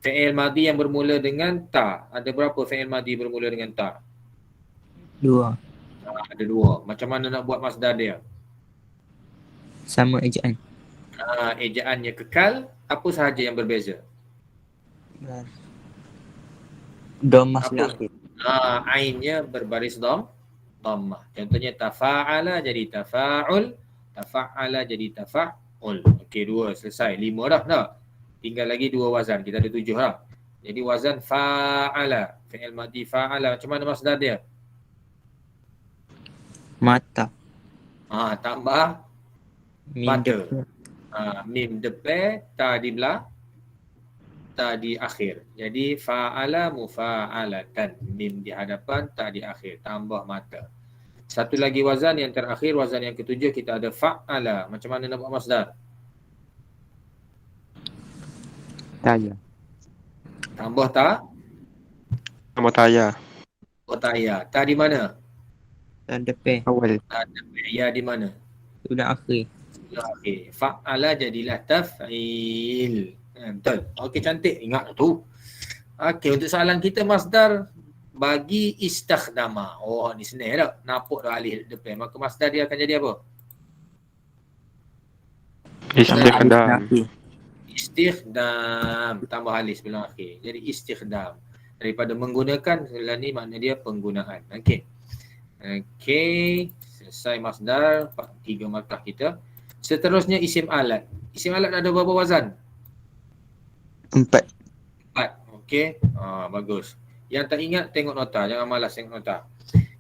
fi'il madhi yang bermula dengan ta. Ada berapa fi'il madhi bermula dengan ta? 2. Ada 2. Macam mana nak buat masdar dia? Sama ejaan. Ejaannya kekal. Apa sahaja yang berbeza? Dhammah Apa? sebelah akhir. Ainnya berbaris dhammah. Contohnya tafa'ala jadi tafa'ul, tafa'ala jadi tafa'ul. Okey, 2 selesai. 5 dah tak? Tinggal lagi 2 wazan. Kita ada 7 dah. Jadi wazan fa'ala, fi'il madhi fa'ala. Macam mana masdar dia? Mata. Tambah Mim mata. depan. Mim depan, ta di belah, ta di akhir. Jadi fa'ala mufa'alatan. Mim di hadapan, ta di akhir. Tambah mata. Satu lagi wazan yang terakhir, wazan yang ketujuh kita ada fa'ala. Macam mana nak buat masdar? Taya. Tambah ta, Nama Taya. taya. Ta di mana? Dan depan. Awal. Ya di mana? Sudah akhir. Okey, fa'ala jadilah taf'il. Betul. Okey, cantik. Ingat tu. Okey, untuk soalan kita masdar bagi istakhdama. Oh, ni senang tak? Nampak dah alif depan. Maka masdar dia akan jadi apa? Istikhdam. Istikhdam. Tambah alif sebelum akhir. Jadi istikhdam. Daripada menggunakan, sebelah ni makna dia penggunaan. Okey. Okey. Selesai masdar. 3 markah kita. Seterusnya isim alat. Isim alat ada berapa wazan? 4. 4. Okey. Bagus. Yang tak ingat tengok nota. Jangan malas tengok nota.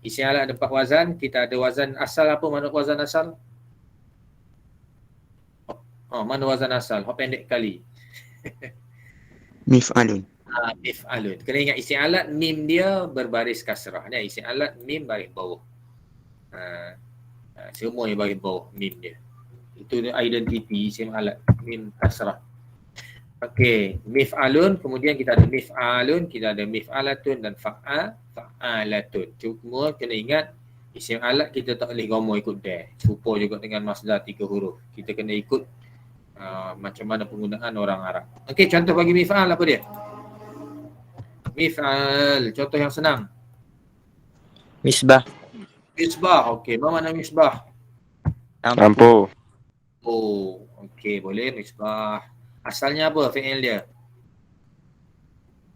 Isim alat ada 4 wazan. Kita ada wazan asal. Apa mana wazan asal? Mana wazan asal? Hop pendek kali. Mif'alun. Mif'alun. Kena ingat isim alat mim dia berbaris kasrah. Ni isim alat mim baris bawah. Semuanya baris bawah mim dia. Itu dia identiti isim alat mim kasrah. Okey, mif'alun, kemudian kita ada mif'alun, kita ada mif'alatun dan fa'alatun. Cuma kena ingat isim alat kita tak boleh gomol ikut dash. Serupa juga dengan masdar 3 huruf. Kita kena ikut macam mana penggunaan orang Arab. Okey, contoh bagi mif'al apa dia? Mif'al, contoh yang senang. Misbah. Misbah, okey. Apa makna misbah? Lampu. Oh, okey, boleh misbah. Asalnya apa fi'il dia?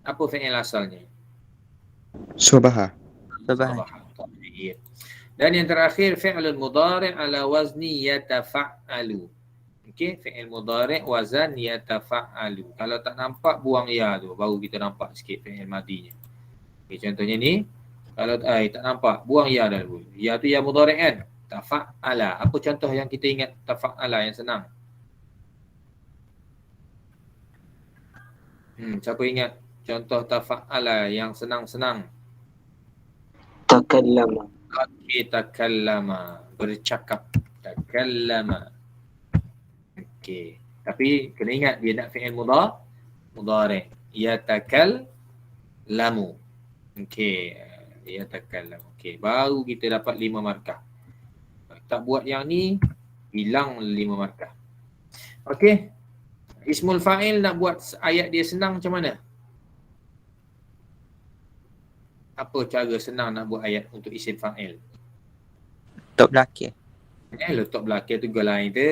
Apa fi'il asalnya? Subaha. Sabahan. Tayyib. Dan yang terakhir fi'lul mudhari' ala wazni yatafa'alu. Okey, fi'il mudhari' wazan yatafa'alu. Kalau tak nampak buang ya tu, baru kita nampak sikit fi'il madinya. Okey, contohnya ni, kalau tak nampak buang ya dah dulu. Ya tu ya mudhari' kan? Tafa'ala. Apa contoh yang kita ingat tafa'ala yang senang? Siapa ingat contoh tafa'ala yang senang-senang? Takallama. Okey, takallama. Bercakap. Takallama. Okey. Tapi kena ingat dia nak fi'il mudhari'. Yatakallamu. Okey. Yatakallamu. Okey. Baru kita dapat 5 markah. Tak buat yang ni, hilang 5 markah. Okey. Ismul fa'il nak buat ayat dia senang macam mana? Apa cara senang nak buat ayat untuk isim fa'il? Top belakang. Letak belakang tu gol lain tu.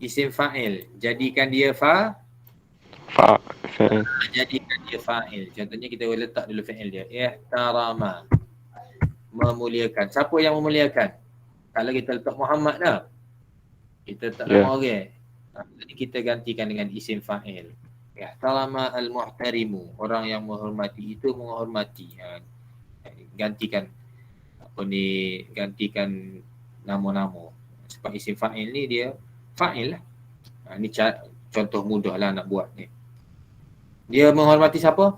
Isim fa'il. Jadikan dia Fa'il. jadikan dia fa'il. Contohnya kita boleh letak dulu fa'il dia. Ihtarama. Memuliakan. Siapa yang memuliakan? Kalau kita letak Muhammad dah. Kita tak nama orang. Jadi kita gantikan dengan isim fa'il. Ihtarama al-muhtarimu. Orang yang menghormati itu menghormati. Gantikan gantikan nama-nama. Sebab isim fa'il ni dia fa'il lah. Ni contoh mudah lah nak buat ni. Dia menghormati siapa?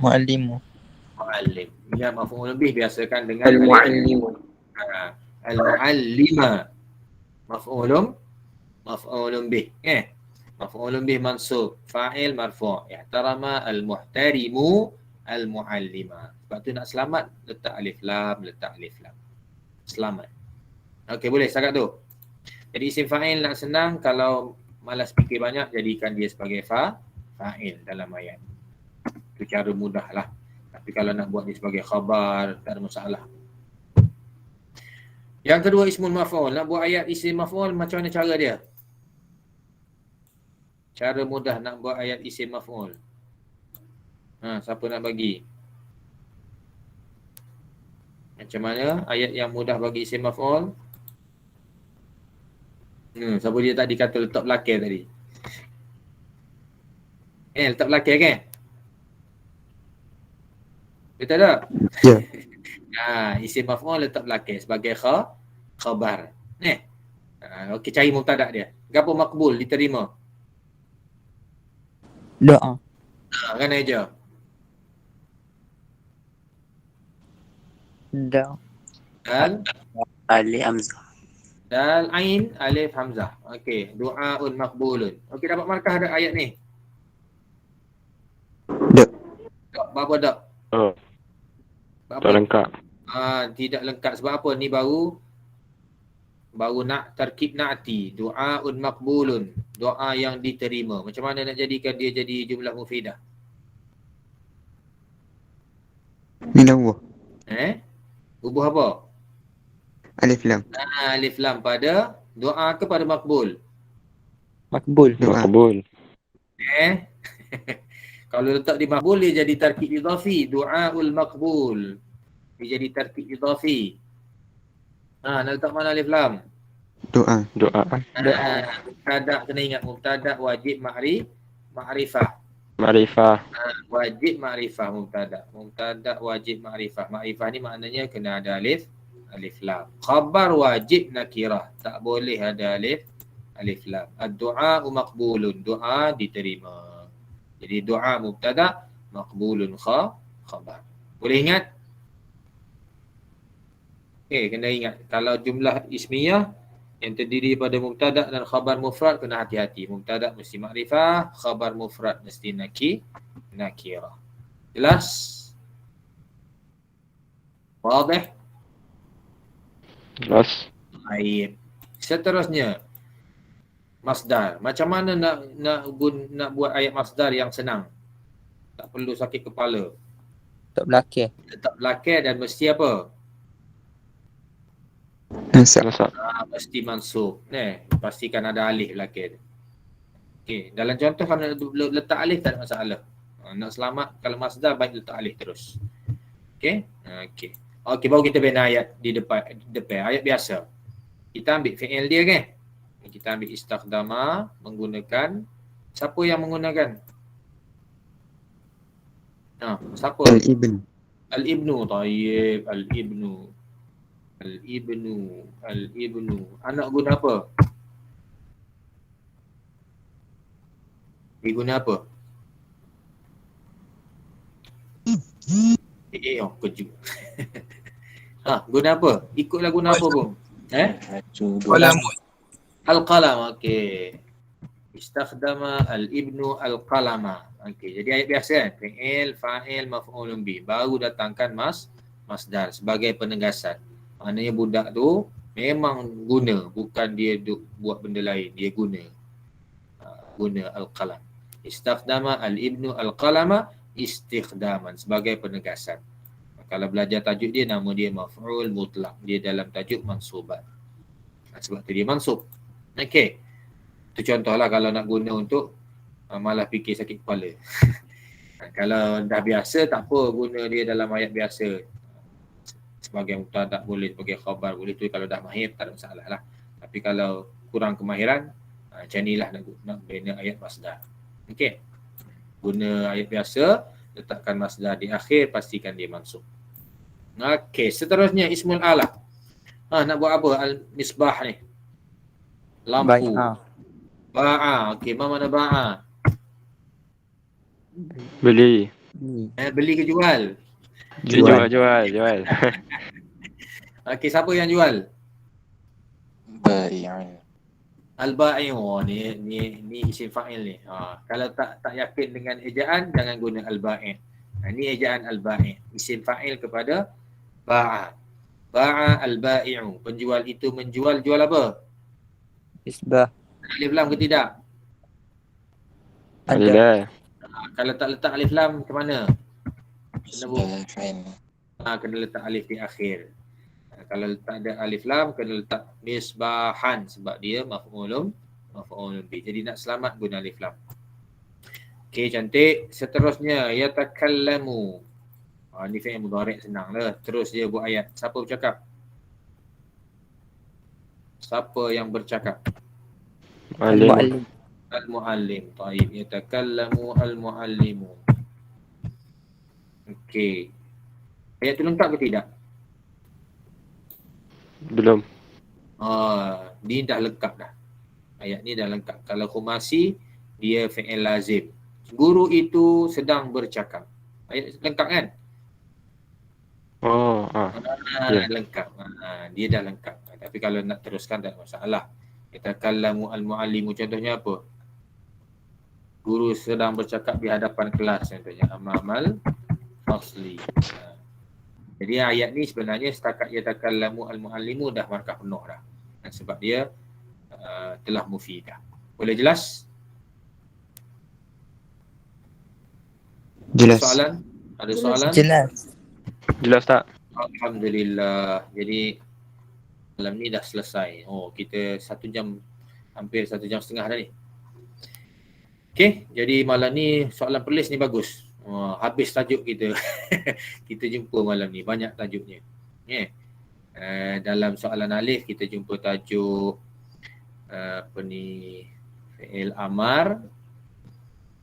Mu'allimu. Mu'allim. Dia maf'ul bih biasakan dengan Al-mu'allimu. al-mu'allima. Maf'ulun bih. Maf'ulun bih mansub, fa'il marfu'. Ihtarama al-muhtarimu al-muallima. Sebab tu nak selamat letak alif lam, Selamat. Okey, boleh setakat tu. Jadi isim fa'il nak senang, kalau malas fikir banyak, jadikan dia sebagai fa'il dalam ayat. Itu cara mudah lah. Tapi kalau nak buat dia sebagai khabar, tak ada masalah. Yang kedua, ismul maf'ul. Nak buat ayat isim maf'ul, macam mana cara dia? Cara mudah nak buat ayat isim maf'ul. Siapa nak bagi? Macam mana ayat yang mudah bagi isim maf'ul? Siapa dia tadi kata letak belakang tadi? Letak belakang kan? Betul tak? Ya. Isim maf'ul letak belakang sebagai khabar. Okey, cari mubtada dia. Gapo makbul diterima? Doa. Kan aja. Doa. Ali Hamzah. Dal ain alif hamzah. Okey, du'aun maqbulun. Okey, dapat markah dak ayat ni? Dak. Tak, berapa dak? Tak Berapa? lengkap. Tidak lengkap. Sebab apa? Ni baru nak tarkib na'ti. Du'aun maqbulun. Doa yang diterima. Macam mana nak jadikan dia jadi jumlah mufidah? Minallah. Ubah apa? Alif lam. Alif lam pada doa kepada makbul. Makbul. Doa. Makbul. Kalau letak di makbul, dia jadi tarkib idhafi. Du'aul makbul. Dia jadi tarkib idhafi. Nak letak mana alif lam? Doa. Doa. Mubtada, kena ingat mubtada wajib ma'rifah. Ma'rifah. Wajib ma'rifah mubtada. Mubtada wajib ma'rifah. Ma'rifah ni maknanya kena ada alif lam. Khabar wajib nakirah. Tak boleh ada alif lam. Ad-du'a maqbulun. Doa diterima. Jadi doa mubtada, maqbulun khabar. Boleh ingat? Kena ingat. Kalau jumlah ismiyah yang terdiri daripada mubtada dan khabar mufrad, kena hati-hati. Mubtada mesti makrifah, khabar mufrad mesti nakirah. Jelas? Wadih? Jelas. Baik. Seterusnya, masdar. Macam mana nak buat ayat masdar yang senang? Tak perlu sakit kepala. Tak belakang. Letak belakang dan mesti apa? Nasab. Nasab. Mesti mansub. Pastikan ada alif belakang. Okey, dalam contoh kalau letak alif tak ada masalah. Nak selamat kalau masdar baik letak alif terus. Okey? Okey, baru kita bina ayat di depan ayat biasa. Kita ambil fi'il dia kan? Kita ambil istakhdama menggunakan, siapa yang menggunakan? Siapa? Al-ibn. Al-ibnu. Tayyib. Al-ibnu. Anak guna apa? Dia guna apa? Kejut. Guna apa? Ikutlah guna apa pun. Al-qalam. Okey. Istakhdama al-ibnu al-qalama. Okey, jadi ayat biasa kan? Fi'il, fa'il, maf'ulun bih. Baru datangkan masdar sebagai penegasan. Maknanya budak tu memang guna, bukan dia buat benda lain, dia guna al-qalam. Istakhdama al-ibnu al-qalama istikhdaman sebagai penegasan. Kalau belajar tajuk dia, nama dia maf'ul mutlak. Dia dalam tajuk mansubat. Sebab tu dia mansub. Okey. Itu contohlah kalau nak guna untuk malah fikir sakit kepala. Kalau dah biasa, tak apa guna dia dalam ayat biasa. Sebagai mubtada boleh, sebagai khabar boleh. Tu kalau dah mahir tak ada masalah lah. Tapi kalau kurang kemahiran, macam inilah nak bina ayat masdar. Okey. Guna ayat biasa, letakkan masdar di akhir, pastikan dia mansub. Okey, seterusnya ismul ala. Nak buat apa al-misbah ni? Lampu. Ba'a. Okey, mana ba'a? Beli. Beli ke jual? Jual. Okey, siapa yang jual? Al-ba'i'u ni isim fa'il ni. Kalau tak yakin dengan ejaan, jangan guna al-ba'i'. Ni ejaan al-ba'i'. Isim fa'il kepada ba'a. Ba'a al-ba'i'u. Penjual itu menjual. Jual apa? Isbah. Alif lam ke tidak? Ada. Ada. Kalau tak letak alif lam ke mana? Isbah fa'il. Kena letak alif di akhir. Kalau tak ada alif lam, kena letak misbahan sebab dia maf'ulun bih. Jadi nak selamat guna alif lam. Okey, cantik. Seterusnya yatakallamu. Ni fi'il mudhari' senang lah. Terus dia buat ayat. Siapa bercakap? Siapa yang bercakap? Muallim. Al-muallim. Al-muallim. Taib. Yatakallamu al-muallimu. Okey. Ayat tu lengkap ke tidak? Belum. Ni dah lengkap dah. Ayat ni dah lengkap. Kalau khumasi, dia fi'il lazim. Guru itu sedang bercakap. Ayat lengkap kan? Ya. Lengkap. Dia dah lengkap. Tapi kalau nak teruskan tak ada masalah. Yatakallamu al-muallimu contohnya apa? Guru sedang bercakap di hadapan kelas contohnya. Amamal fasli. Jadi ayat ni sebenarnya setakat yatakallamu al-muallimu dah markah penuh dah. Sebab dia telah mufidah. Boleh jelas? Jelas. Soalan? Ada soalan? Jelas. Jelas tak? Alhamdulillah. Jadi malam ni dah selesai. Kita 1 jam, hampir 1 jam setengah dah ni. Okey, jadi malam ni soalan perlis ni bagus. Habis tajuk kita. Kita jumpa malam ni banyak tajuknya. Dalam soalan alif kita jumpa tajuk fi'il amar,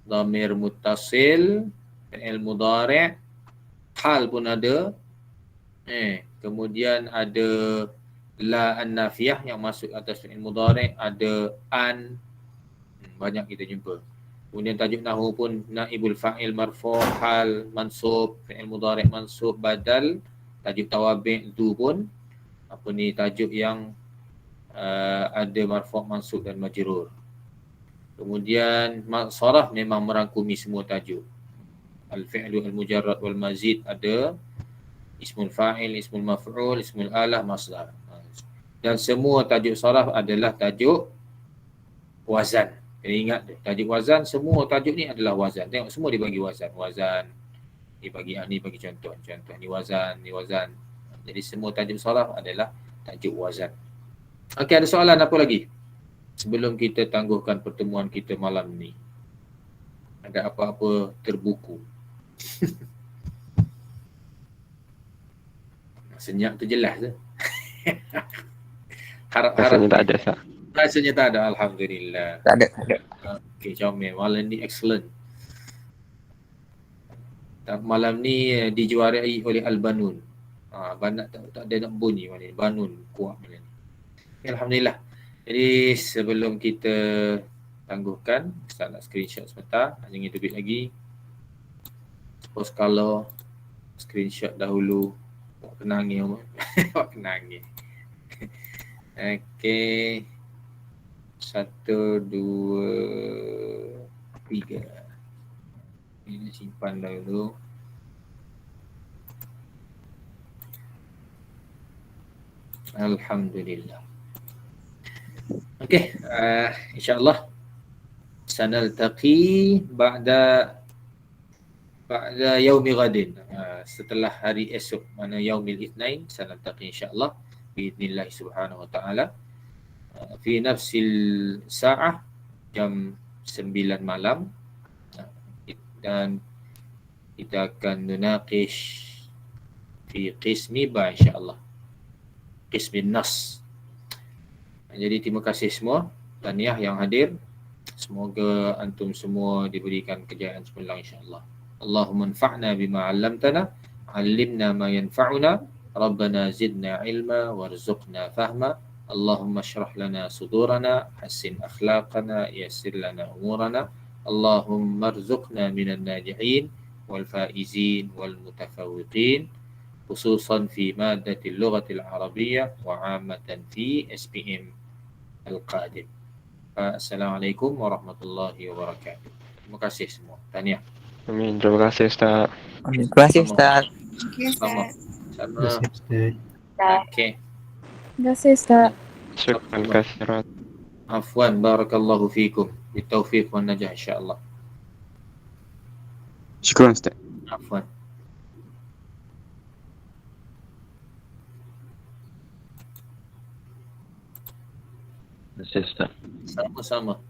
dhamir muttasil, fi'il mudhari', hal pun ada. Kemudian ada la an-nafiyah yang masuk atas fi'il mudhari', ada an. Banyak kita jumpa. Kemudian tajuk nahwu pun naibul fa'il marfu', hal, mansub, fi'il mudhari' mansub, badal. Tajuk tawabi' tu pun tajuk yang ada marfu', mansub dan majrur. Kemudian saraf memang merangkumi semua tajuk. Al-fi'lu al-mujarrad wal mazid ada, ismul fa'il, ismul maf'ul, ismul alah, masdar. Dan semua tajuk saraf adalah tajuk wazan. Jadi ingat tu, tajuk wazan, semua tajuk ni adalah wazan. Tengok semua dibagi wazan. Wazan, ni bagi contoh. Contoh ni wazan, ni wazan. Jadi semua tajuk saraf adalah tajuk wazan. Okey, ada soalan apa lagi? Sebelum kita tangguhkan pertemuan kita malam ni. Ada apa-apa terbuku? Senyap tu jelas tu. Rasanya tak ada sah. Rasanya tak ada, alhamdulillah. Tak ada. Okey, comel. Malam ni excellent. Malam ni dijuarai oleh Al-Banun. Banat tak ada nak bunyi malam ni. Banun kuat malam ni. Okay, alhamdulillah. Jadi sebelum kita tangguhkan, Ustaz nak screenshot sebentar. Jangan terbit lagi. Post color, screenshot dahulu. Awak kena angin. Awak kena angin. Okey. 1, 2, 3. Ini simpan dahulu. Alhamdulillah. Okey, insya-Allah sanaltaqi ba'da yaumi ghadin. Setelah hari esok, mana yaumil itsnain, sanaltaqi insya-Allah biidznillah subhanahu wa ta'ala fi nafsil sa'ah jam 9 malam, dan kita akan nunaqish fi qismi ba insya-Allah, qismi nas. Jadi terima kasih semua, tahniah yang hadir. Semoga antum semua diberikan kejayaan cemerlang insya-Allah. Allahumma anfa'na bima 'allamtana, 'allimna ma yanfa'una, rabbana zidna ilma warzuqna fahma. Allahumma shrah lana sudurana, hassin akhlaqana, yassir lana umurana. Allahumma arzuqna minan najihin wal faizin wal mutafawwiqin, khususan fi maddatil lughatil arabiyyah wa 'ammatan fi SPM al-qadim. Assalamualaikum warahmatullahi wabarakatuh. Terima kasih semua. Tahniah. Amin. Terima kasih Ustaz. Amin. Terima kasih Ustaz. Sama. Sama. Terima kasih, Ustaz. Okey. Terima kasih Ustaz. Syukran kasiran. Afwan, barakallahu fikum. Bitaufiq wan najah insya-Allah. Syukran Ustaz. Afwan. Terima kasih Ustaz. Sama-sama.